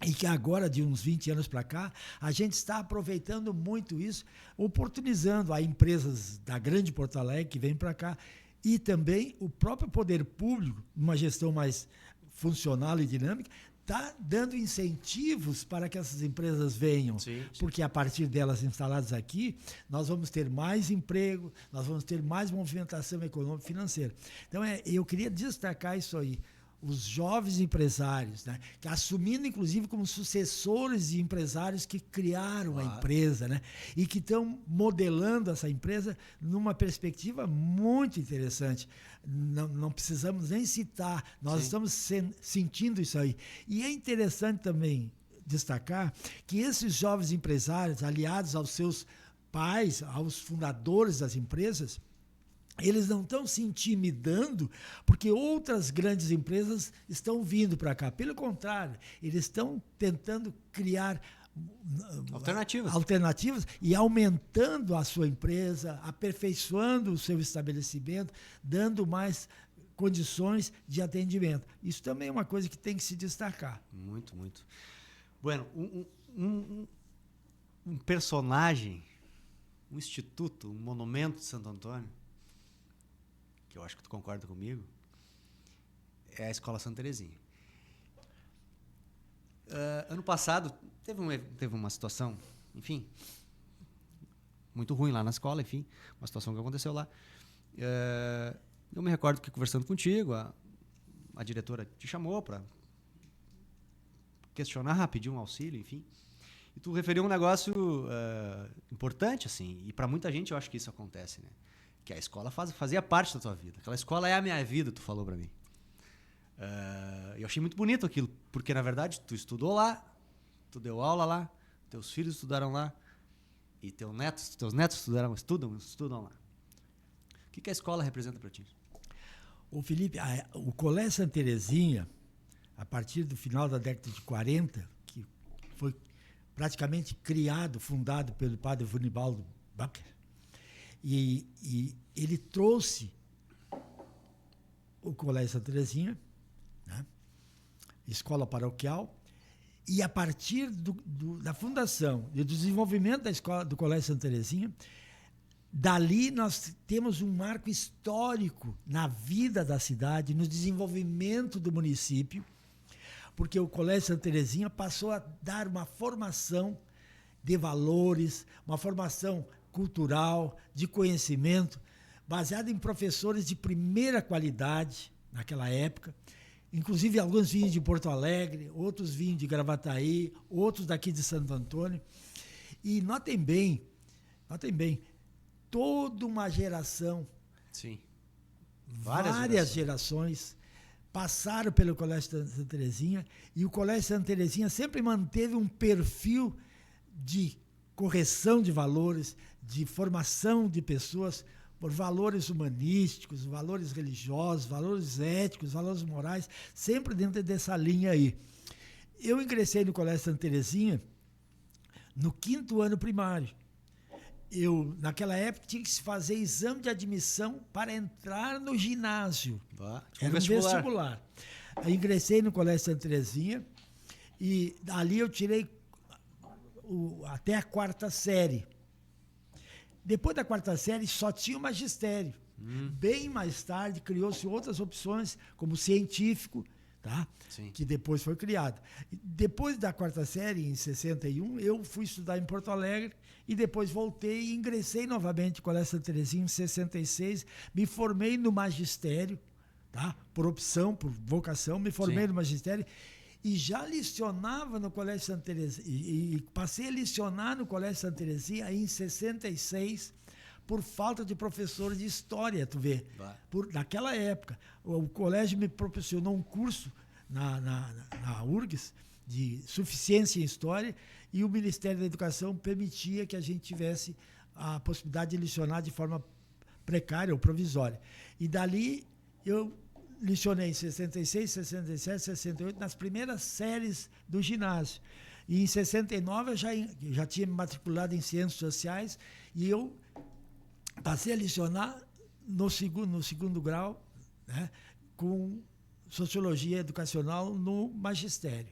Speaker 2: e que agora, de uns 20 anos para cá, a gente está aproveitando muito isso, oportunizando a empresas da grande Porto Alegre que vêm para cá e também o próprio poder público, numa gestão mais funcional e dinâmica, está dando incentivos para que essas empresas venham.
Speaker 1: Sim.
Speaker 2: Porque a partir delas instaladas aqui, nós vamos ter mais emprego, nós vamos ter mais movimentação econômica e financeira. Então, eu queria destacar isso aí. Os jovens empresários, né, que assumindo inclusive como sucessores de empresários que criaram a empresa, né, e que estão modelando essa empresa numa perspectiva muito interessante. Não precisamos nem citar, nós
Speaker 1: Sim.
Speaker 2: estamos sentindo isso aí. E é interessante também destacar que esses jovens empresários, aliados aos seus pais, aos fundadores das empresas, eles não estão se intimidando porque outras grandes empresas estão vindo para cá. Pelo contrário, eles estão tentando criar alternativas e aumentando a sua empresa, aperfeiçoando o seu estabelecimento, dando mais condições de atendimento. Isso também é uma coisa que tem que se destacar.
Speaker 1: Muito, muito. Bueno, um personagem, um instituto, um monumento de Santo Antônio, que eu acho que tu concorda comigo, é a Escola Santa Terezinha. Ano passado teve uma situação, enfim, muito ruim lá na escola, enfim, uma situação que aconteceu lá. Eu me recordo que conversando contigo, a diretora te chamou para questionar, pedir um auxílio, enfim. E tu referiu um negócio importante, assim, e para muita gente eu acho que isso acontece, né? Que a escola fazia parte da tua vida. Aquela escola é a minha vida, tu falou para mim. Eu achei muito bonito aquilo, porque na verdade tu estudou lá, tu deu aula lá, teus filhos estudaram lá e teus netos estudam lá. O que a escola representa para ti?
Speaker 2: Ô Felipe, o Colégio Santa Terezinha, a partir do final da década de 40, que foi praticamente fundado pelo padre Vunibaldo Bacher, e ele trouxe o Colégio Santa Terezinha, né, escola paroquial, e a partir da fundação e do desenvolvimento da escola do Colégio Santa Terezinha, dali nós temos um marco histórico na vida da cidade, no desenvolvimento do município, porque o Colégio Santa Terezinha passou a dar uma formação de valores, uma formação cultural, de conhecimento, baseada em professores de primeira qualidade naquela época. Inclusive, alguns vinham de Porto Alegre, outros vinham de Gravataí, outros daqui de Santo Antônio. E notem bem, toda uma geração,
Speaker 1: sim,
Speaker 2: várias gerações passaram pelo Colégio Santa Terezinha, e o Colégio Santa Terezinha sempre manteve um perfil de correção de valores, de formação de pessoas por valores humanísticos, valores religiosos, valores éticos, valores morais, sempre dentro dessa linha aí. Eu ingressei no Colégio Santa Terezinha no 5º ano primário. Naquela época, tinha que se fazer exame de admissão para entrar no ginásio. Era um vestibular. Eu ingressei no Colégio Santa Terezinha e ali eu tirei até a 4ª série. Depois da 4ª série, só tinha o magistério. Bem mais tarde, criou-se outras opções, como científico, tá? Que depois foi criado. Depois da 4ª série, em 61, eu fui estudar em Porto Alegre e depois voltei e ingressei novamente no Colégio Santa Terezinha em 66. Me formei no magistério, tá? Por opção, por vocação, me formei no magistério. E já licionava no Colégio Santa Terezinha, e passei a licionar no Colégio Santa Terezinha em 66, por falta de professores de história, tu vê. Naquela época, o colégio me proporcionou um curso na URGS de suficiência em história, e o Ministério da Educação permitia que a gente tivesse a possibilidade de licionar de forma precária ou provisória. E dali eu licionei em 66, 67, 68, nas primeiras séries do ginásio. E em 69 eu já tinha me matriculado em Ciências Sociais e eu passei a licionar no segundo grau, né, com Sociologia Educacional no magistério.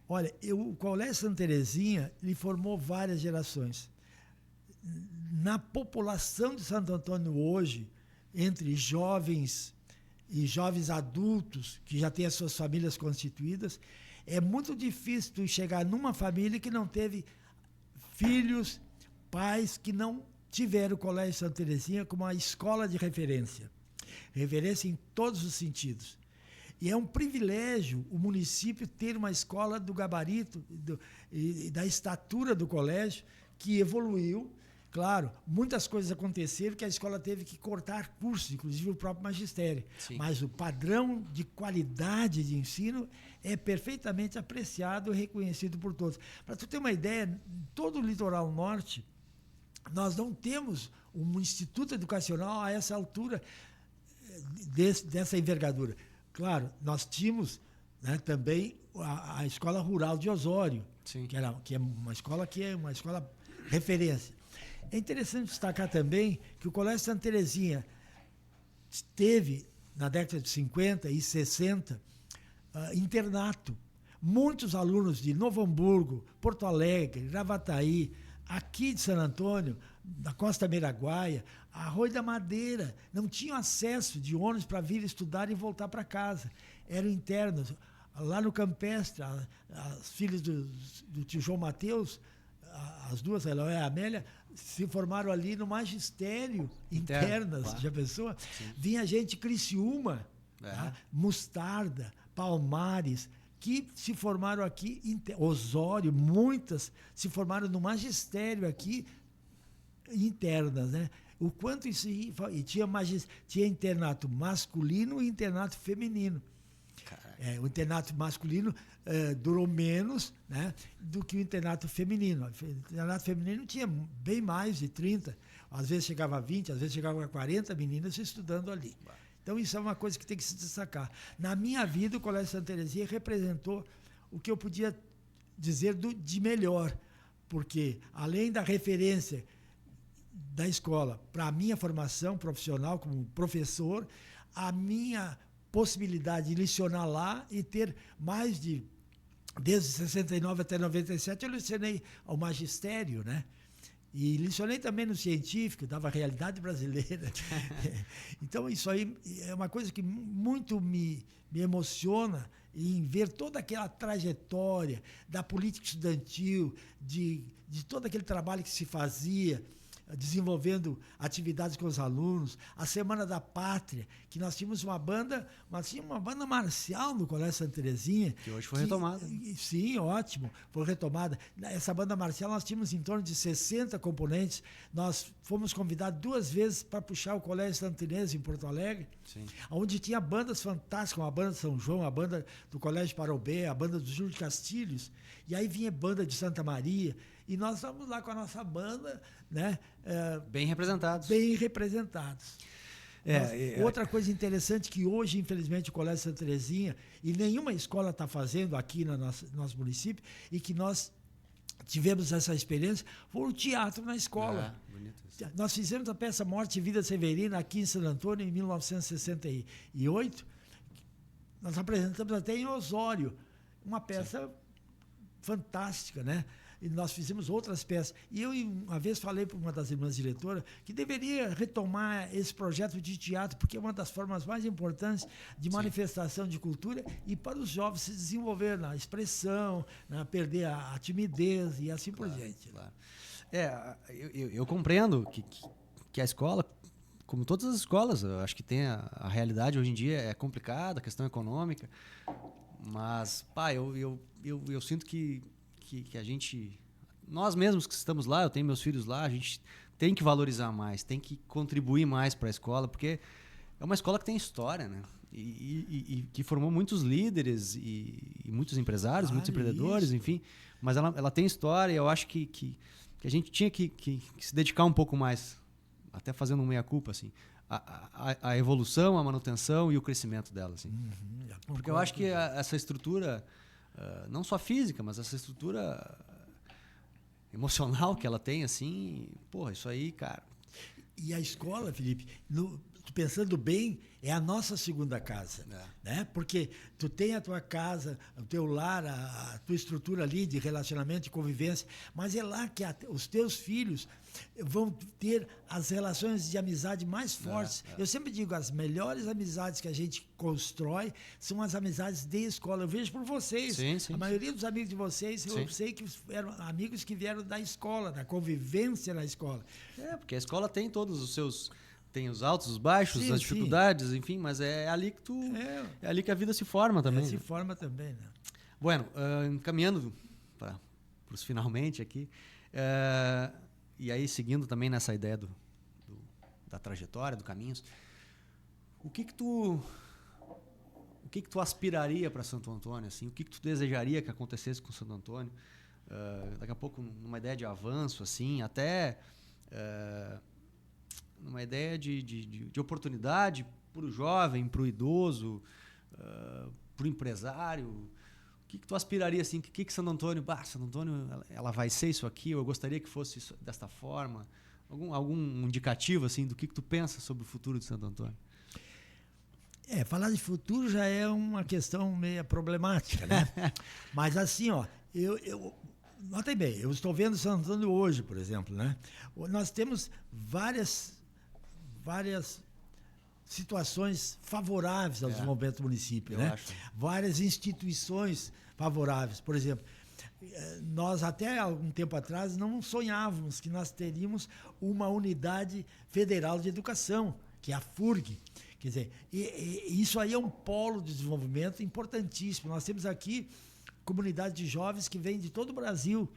Speaker 2: Olha, o Colégio Santa Terezinha, ele formou várias gerações. Na população de Santo Antônio hoje, entre jovens e jovens adultos que já têm as suas famílias constituídas, é muito difícil tu chegar numa família que não teve filhos, pais que não tiveram o Colégio Santa Terezinha como uma escola de referência. Referência em todos os sentidos. E é um privilégio o município ter uma escola do gabarito e da estatura do colégio, que evoluiu. Claro, muitas coisas aconteceram que a escola teve que cortar cursos, inclusive o próprio magistério. Sim. Mas o padrão de qualidade de ensino é perfeitamente apreciado e reconhecido por todos. Para tu ter uma ideia, em todo o litoral norte, nós não temos um instituto educacional a essa altura, dessa envergadura. Claro, nós tínhamos, né, também a Escola Rural de Osório, que é uma escola referência. É interessante destacar também que o Colégio Santa Terezinha teve, na década de 50 e 60, internato. Muitos alunos de Novo Hamburgo, Porto Alegre, Gravataí, aqui de San Antônio, da Costa Miraguaia, Arroio da Madeira, não tinham acesso de ônibus para vir estudar e voltar para casa. Eram internos. Lá no Campestre, as filhas do tio João Mateus, as duas, a Eloé e a Amélia, se formaram ali no magistério, internas, claro. Já pensou? Sim. Vinha gente de Criciúma, tá? Mostarda, Palmares, que se formaram aqui, Osório, muitas se formaram no magistério aqui, internas, né? O quanto isso... E tinha internato masculino e internato feminino. O internato masculino durou menos, né, do que o internato feminino. O internato feminino tinha bem mais de 30, às vezes chegava a 20, às vezes chegava a 40 meninas estudando ali. Então isso é uma coisa que tem que se destacar. Na minha vida, o Colégio Santa Terezinha representou o que eu podia dizer de melhor, porque além da referência da escola para a minha formação profissional como professor, a minha possibilidade de lecionar lá e ter mais desde 69 até 97, eu lecionei ao magistério, né? E lecionei também no científico, dava realidade brasileira. Então, isso aí é uma coisa que muito me emociona em ver toda aquela trajetória da política estudantil, de todo aquele trabalho que se fazia, desenvolvendo atividades com os alunos, a Semana da Pátria, que nós tínhamos uma banda marcial no Colégio Santa Terezinha.
Speaker 1: Que hoje foi retomada.
Speaker 2: Sim, ótimo, foi retomada. Essa banda marcial nós tínhamos em torno de 60 componentes. Nós fomos convidados 2 vezes para puxar o Colégio Santa Teresa em Porto Alegre, sim, onde tinha bandas fantásticas, como a banda de São João, a banda do Colégio Parobé, a banda do Júlio de Castilhos, e aí vinha banda de Santa Maria, e nós estávamos lá com a nossa banda, né?
Speaker 1: Bem representados.
Speaker 2: Bem representados. Outra coisa interessante que hoje, infelizmente, o Colégio Santa Terezinha e nenhuma escola está fazendo aqui no nosso município, e que nós tivemos essa experiência, foi o teatro na escola. Bonito isso. Nós fizemos a peça Morte e Vida Severina aqui em San Antônio em 1968. Nós apresentamos até em Osório, uma peça fantástica, né? E nós fizemos outras peças. E eu, uma vez, falei para uma das irmãs diretoras que deveria retomar esse projeto de teatro, porque é uma das formas mais importantes de manifestação de cultura e para os jovens se desenvolver na expressão, perder a timidez e assim por diante.
Speaker 1: Claro. Eu compreendo que a escola, como todas as escolas, eu acho que tem a realidade hoje em dia é complicada, a questão econômica, mas, eu sinto que a gente, nós mesmos que estamos lá, eu tenho meus filhos lá, a gente tem que valorizar mais, tem que contribuir mais para a escola, porque é uma escola que tem história, né? E que formou muitos líderes e muitos empresários, muitos empreendedores, isso. Enfim. Mas ela tem história, e eu acho que a gente tinha que se dedicar um pouco mais, até fazendo um meia-culpa, assim, a evolução, a manutenção e o crescimento dela, assim. Porque eu acho que essa estrutura, não só física, mas essa estrutura emocional que ela tem, assim, porra, isso aí, cara.
Speaker 2: E a escola, Felipe, pensando bem, é a nossa segunda casa. Né? Porque tu tem a tua casa, o teu lar, a tua estrutura ali de relacionamento e convivência, mas é lá que os teus filhos vão ter as relações de amizade mais fortes. Eu sempre digo, as melhores amizades que a gente constrói são as amizades de escola. Eu vejo por vocês. A maioria dos amigos de vocês, eu sei que eram amigos que vieram da escola, da convivência na escola.
Speaker 1: Porque a escola tem todos os seus... Tem os altos, os baixos, as dificuldades, enfim, mas é ali que é ali que a vida se forma também.
Speaker 2: Se forma também, né?
Speaker 1: Bueno, encaminhando para os finalmente aqui, e aí seguindo também nessa ideia da trajetória, do Caminhos, o que tu aspiraria para Santo Antônio, assim? O que tu desejaria que acontecesse com Santo Antônio? Daqui a pouco, numa ideia de avanço, assim, até... uma ideia de oportunidade para o jovem, para o idoso, para o empresário. O que tu aspiraria, assim? O que Santo Antônio... Santo Antônio, ela vai ser isso aqui, eu gostaria que fosse isso, desta forma. Algum indicativo, assim, do que tu pensa sobre o futuro de Santo Antônio?
Speaker 2: Falar de futuro já é uma questão meio problemática, né? Mas assim, notem bem, eu estou vendo Santo Antônio hoje, por exemplo, né? Nós temos várias situações favoráveis ao desenvolvimento do município, né? Várias instituições favoráveis. Por exemplo, nós até algum tempo atrás não sonhávamos que nós teríamos uma unidade federal de educação, que é a FURG. Quer dizer, isso aí é um polo de desenvolvimento importantíssimo. Nós temos aqui comunidade de jovens que vêm de todo o Brasil.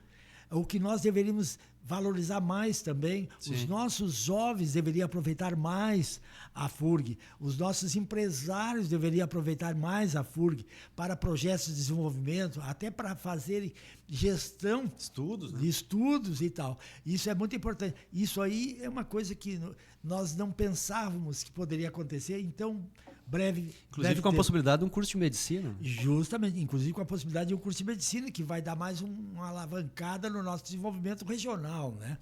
Speaker 2: O que nós deveríamos valorizar mais também, os nossos jovens deveriam aproveitar mais a FURG, os nossos empresários deveriam aproveitar mais a FURG para projetos de desenvolvimento, até para fazerem gestão de estudos e tal. Isso é muito importante. Isso aí é uma coisa que nós não pensávamos que poderia acontecer, então breve.
Speaker 1: Inclusive com a possibilidade de um curso de medicina.
Speaker 2: Justamente, inclusive com a possibilidade de um curso de medicina, que vai dar mais uma alavancada no nosso desenvolvimento regional, né?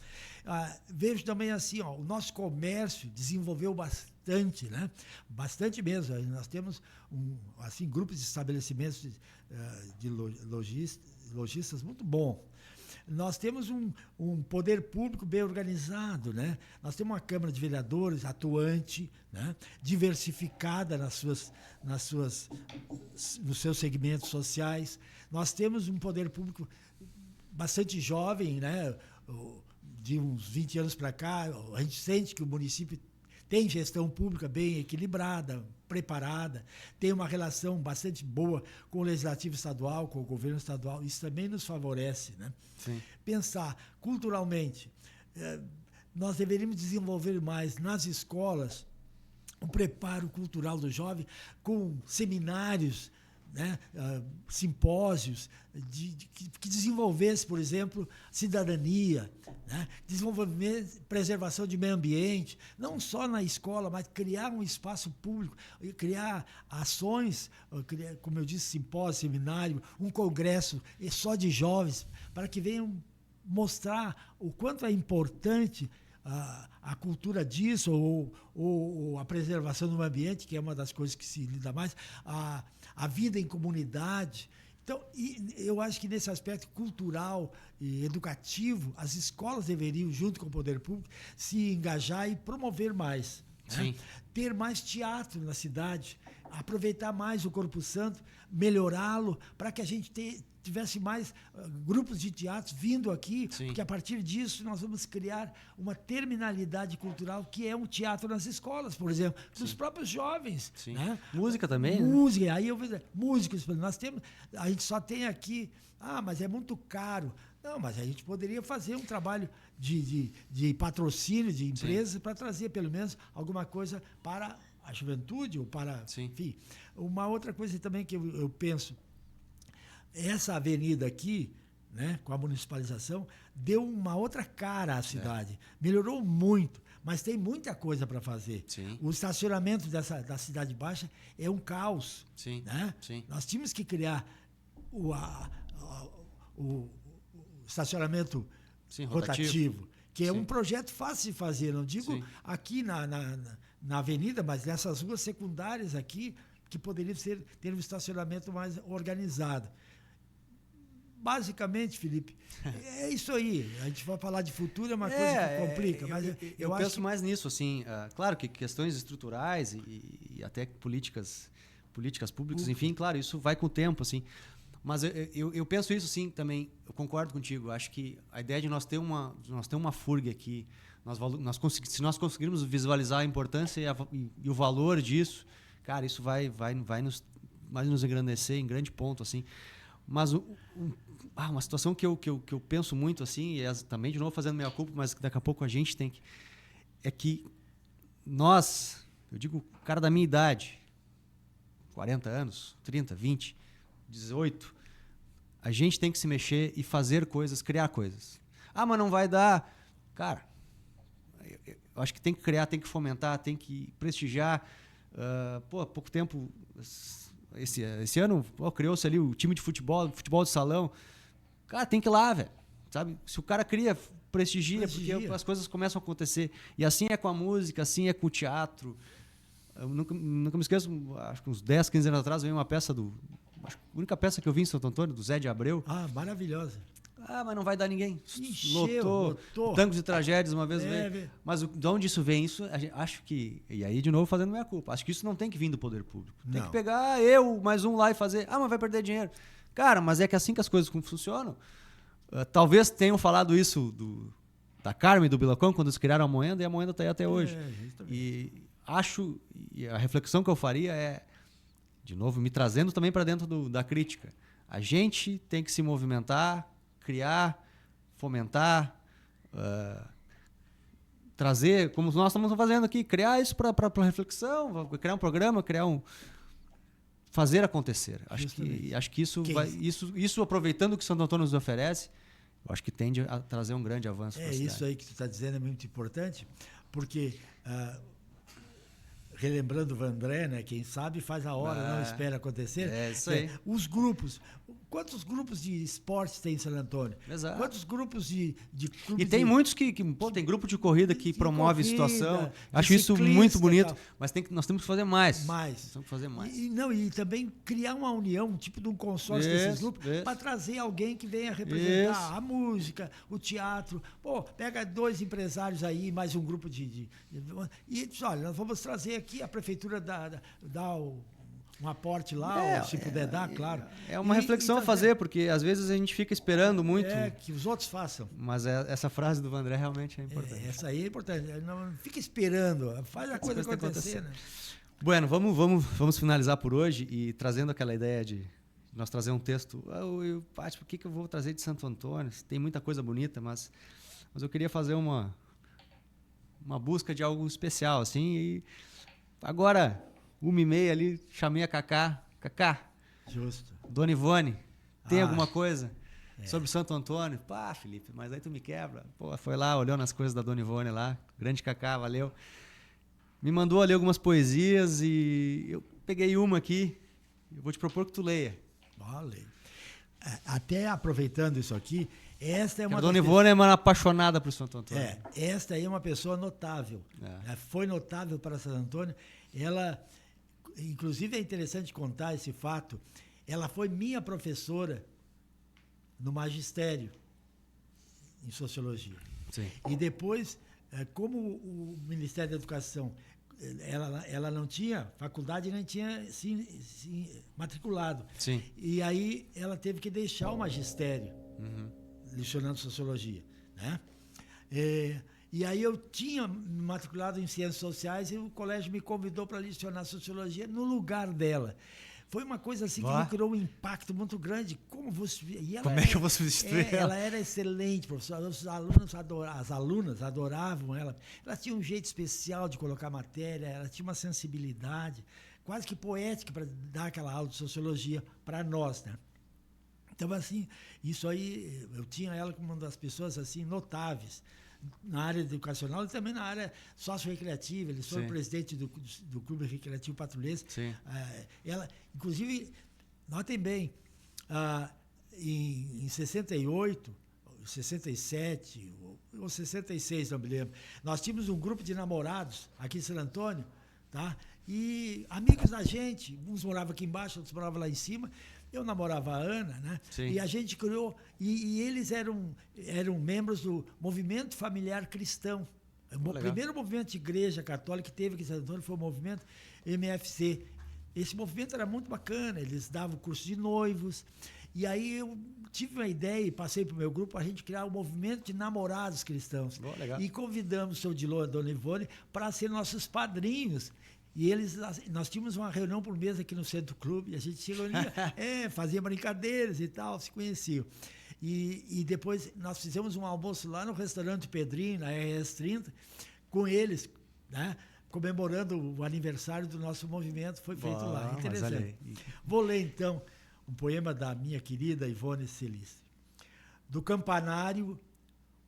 Speaker 2: Vejo também assim, o nosso comércio desenvolveu bastante, né? Bastante mesmo. Nós temos grupos de estabelecimentos de lojistas muito bom. Nós temos um poder público bem organizado, né? Nós temos uma Câmara de Vereadores atuante, né? Diversificada nos seus segmentos sociais. Nós temos um poder público bastante jovem, né? De uns 20 anos para cá, a gente sente que o município tem gestão pública bem equilibrada, preparada, tem uma relação bastante boa com o Legislativo Estadual, com o governo estadual. Isso também nos favorece, né?
Speaker 1: Sim.
Speaker 2: Pensar culturalmente, nós deveríamos desenvolver mais nas escolas o preparo cultural do jovem com seminários, né? Simpósios que desenvolvesse, por exemplo, cidadania, né? Desenvolvimento, preservação de meio ambiente, não só na escola, mas criar um espaço público, criar ações, como eu disse, simpósio, seminário, um congresso só de jovens, para que venham mostrar o quanto é importante a cultura disso, ou a preservação do meio ambiente, que é uma das coisas que se lida mais, a vida em comunidade. Então, eu acho que nesse aspecto cultural e educativo, as escolas deveriam, junto com o poder público, se engajar e promover mais. Né? Ter mais teatro na cidade, aproveitar mais o Corpo Santo, melhorá-lo, para que a gente tivesse mais grupos de teatro vindo aqui, porque a partir disso nós vamos criar uma terminalidade cultural que é um teatro nas escolas, por exemplo, dos próprios jovens. Né?
Speaker 1: Música também?
Speaker 2: Música, aí eu vou dizer, músicos, a gente só tem aqui, mas é muito caro. Não, mas a gente poderia fazer um trabalho de patrocínio de empresas para trazer pelo menos alguma coisa para a juventude ou para... Enfim, uma outra coisa também que eu penso, essa avenida aqui, né, com a municipalização, deu uma outra cara à cidade. Melhorou muito, mas tem muita coisa para fazer. O estacionamento da Cidade Baixa é um caos. Né? Nós tínhamos que criar o estacionamento rotativo, que é
Speaker 1: Sim.
Speaker 2: um projeto fácil de fazer. Não digo
Speaker 1: Sim.
Speaker 2: aqui na avenida, mas nessas ruas secundárias aqui, que poderiam ter um estacionamento mais organizado. Basicamente, Felipe, é isso aí. A gente vai falar de futuro, é uma coisa que complica. Mas
Speaker 1: eu
Speaker 2: acho
Speaker 1: penso
Speaker 2: que
Speaker 1: mais nisso, assim. Claro que questões estruturais e até políticas públicas, enfim, claro, isso vai com o tempo, assim. Mas eu penso isso, sim, também. Eu concordo contigo. Acho que a ideia de nós ter uma FURG aqui, se nós conseguirmos visualizar a importância e o valor disso, cara, isso vai nos engrandecer em grande ponto, assim. Mas uma situação que eu penso muito, assim, e também, de novo, fazendo meia culpa, mas daqui a pouco a gente tem que... É que nós, eu digo, cara da minha idade, 40 anos, 30, 20, 18, a gente tem que se mexer e fazer coisas, criar coisas. Mas não vai dar. Cara, eu acho que tem que criar, tem que fomentar, tem que prestigiar. Há pouco tempo, esse ano, criou-se ali o time de futebol de salão. Cara, tem que ir lá, velho. Sabe? Se o cara cria, prestigia, porque as coisas começam a acontecer. E assim é com a música, assim é com o teatro. Eu nunca me esqueço, acho que uns 10, 15 anos atrás, veio uma peça a única peça que eu vi em Santo Antônio, do Zé de Abreu.
Speaker 2: Maravilhosa.
Speaker 1: Mas não vai dar ninguém.
Speaker 2: Lotou.
Speaker 1: Tangos e Tragédias uma vez veio. Mas de onde isso vem? Isso, acho que... E aí, de novo, fazendo minha culpa. Acho que isso não tem que vir do poder público. Tem que pegar mais um lá e fazer... mas vai perder dinheiro. Cara, mas é que assim que as coisas funcionam. Talvez tenham falado isso da Carmen e do Bilocão, quando eles criaram a Moenda, e a Moenda está aí até hoje. E a reflexão que eu faria é, de novo, me trazendo também para dentro da crítica. A gente tem que se movimentar, criar, fomentar, trazer, como nós estamos fazendo aqui, criar isso para reflexão, criar um programa, fazer acontecer. Acho que isso aproveitando o que Santo Antônio nos oferece, eu acho que tende a trazer um grande avanço para a cidade.
Speaker 2: Isso aí que tu está dizendo é muito importante, porque relembrando o Vandré, né? Quem sabe faz a hora, não espera acontecer.
Speaker 1: É isso aí.
Speaker 2: Os grupos. Quantos grupos de esportes tem em San Antônio?
Speaker 1: Exato.
Speaker 2: Quantos grupos de clubes?
Speaker 1: E tem muitos que tem grupo de corrida que promove situação. Acho isso muito bonito. Mas nós temos que fazer mais. Nós temos que fazer mais.
Speaker 2: E também criar uma união, um tipo de um consórcio desses grupos, para trazer alguém que venha representar a música, o teatro. Pega 2 empresários aí, mais um grupo e olha, nós vamos trazer aqui, a prefeitura dá um aporte lá, se puder dar, claro.
Speaker 1: É uma reflexão a fazer, porque às vezes a gente fica esperando muito.
Speaker 2: Que os outros façam.
Speaker 1: Mas essa frase do Vandré realmente é importante.
Speaker 2: Essa aí é importante. Não fica esperando, faz a coisa acontecer. Né?
Speaker 1: Bueno, vamos finalizar por hoje e trazendo aquela ideia de nós trazer um texto. Pátio, por que eu vou trazer de Santo Antônio? Tem muita coisa bonita, mas eu queria fazer uma busca de algo especial, assim, e agora... 1h30 ali, chamei a Cacá. Cacá,
Speaker 2: justo.
Speaker 1: Dona Ivone, tem alguma coisa sobre Santo Antônio? Felipe, mas aí tu me quebra. Foi lá, olhou nas coisas da Dona Ivone lá. Grande Cacá, valeu. Me mandou ali algumas poesias e eu peguei uma aqui. Eu vou te propor que tu leia.
Speaker 2: Leio. Até aproveitando isso aqui, esta é uma...
Speaker 1: A Dona Ivone é uma apaixonada por Santo Antônio.
Speaker 2: Esta aí é uma pessoa notável. Foi notável para Santo Antônio. Ela... Inclusive, é interessante contar esse fato. Ela foi minha professora no magistério, em Sociologia.
Speaker 1: Sim.
Speaker 2: E depois, como o Ministério da Educação, ela não tinha faculdade, nem tinha se matriculado.
Speaker 1: Sim.
Speaker 2: E aí ela teve que deixar o magistério, lecionando Sociologia. Né? E aí eu tinha matriculado em Ciências Sociais e o colégio me convidou para lecionar Sociologia no lugar dela. Foi uma coisa assim que me criou um impacto muito grande. Como é que eu vou substituir ela? Ela era excelente, professora. As alunas adoravam ela. Ela tinha um jeito especial de colocar matéria, ela tinha uma sensibilidade quase que poética para dar aquela aula de Sociologia para nós, né? Então, assim, isso aí, eu tinha ela como uma das pessoas assim notáveis na área educacional e também na área socio-recreativa. Eles foram presidente do Clube Recreativo Patrulhense. Ela, inclusive, notem bem, em 68, 67, ou 66, não me lembro. Nós tínhamos um grupo de namorados aqui em San Antônio, tá? E amigos da gente, uns moravam aqui embaixo, outros moravam lá em cima. Eu namorava a Ana, né?
Speaker 1: Sim.
Speaker 2: E a gente criou, e eles eram membros do Movimento Familiar Cristão. O primeiro movimento de igreja católica que teve aqui em San Antônio foi o movimento MFC. Esse movimento era muito bacana, eles davam curso de noivos. E aí eu tive uma ideia e passei para o meu grupo a gente criar um movimento de namorados cristãos.
Speaker 1: Legal.
Speaker 2: E convidamos o seu Dilô e a Dona Ivone para ser nossos padrinhos. E nós tínhamos uma reunião por mês aqui no Centro Clube, e a gente se reunia, fazia brincadeiras e tal, se conheciam. E depois nós fizemos um almoço lá no restaurante Pedrinho, na RS30, com eles, né? Comemorando o aniversário do nosso movimento, foi feito lá. Interessante. Vou ler, então, um poema da minha querida Ivone Silistre. Do campanário,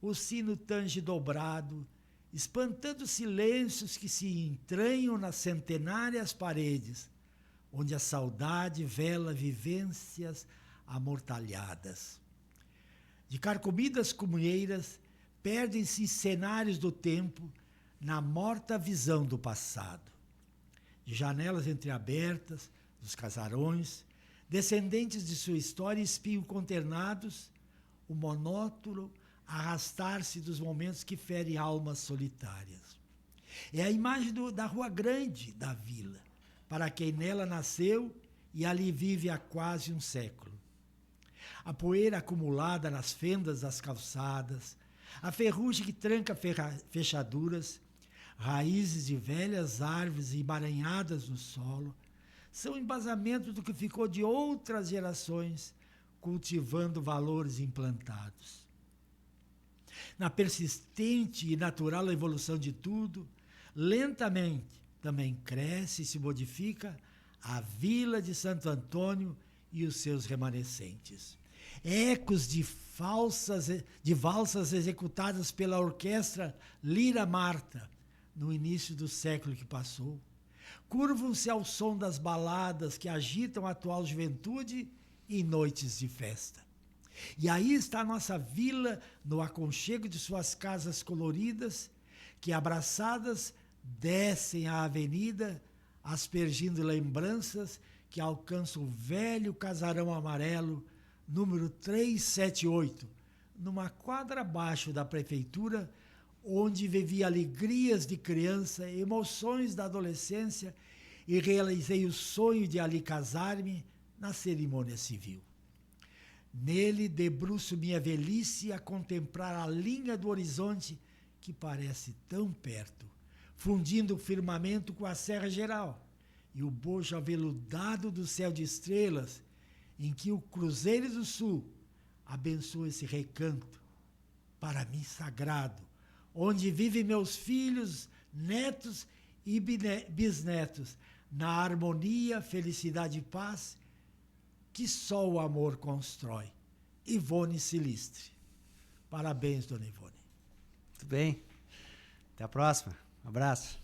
Speaker 2: o sino tange dobrado, espantando silêncios que se entranham nas centenárias paredes, onde a saudade vela vivências amortalhadas. De carcomidas comunheiras, perdem-se cenários do tempo na morta visão do passado. De janelas entreabertas, dos casarões, descendentes de sua história espiam conternados o monótono arrastar-se dos momentos que ferem almas solitárias. É a imagem da rua grande da vila, para quem nela nasceu e ali vive há quase um século. A poeira acumulada nas fendas das calçadas, a ferrugem que tranca fechaduras, raízes de velhas árvores emaranhadas no solo, são embasamento do que ficou de outras gerações, cultivando valores implantados. Na persistente e natural evolução de tudo, lentamente também cresce e se modifica a vila de Santo Antônio e os seus remanescentes. Ecos de valsas executadas pela orquestra Lira Marta no início do século que passou, curvam-se ao som das baladas que agitam a atual juventude em noites de festa. E aí está a nossa vila no aconchego de suas casas coloridas, que abraçadas descem a avenida, aspergindo lembranças que alcançam o velho casarão amarelo, número 378, numa quadra abaixo da prefeitura, onde vivi alegrias de criança, emoções da adolescência e realizei o sonho de ali casar-me na cerimônia civil. Nele debruço minha velhice a contemplar a linha do horizonte que parece tão perto, fundindo o firmamento com a Serra Geral e o bojo aveludado do céu de estrelas, em que o Cruzeiro do Sul abençoa esse recanto, para mim sagrado, onde vivem meus filhos, netos e bisnetos, na harmonia, felicidade e paz que só o amor constrói. Ivone Silistre. Parabéns, dona Ivone.
Speaker 1: Muito bem. Até a próxima. Um abraço.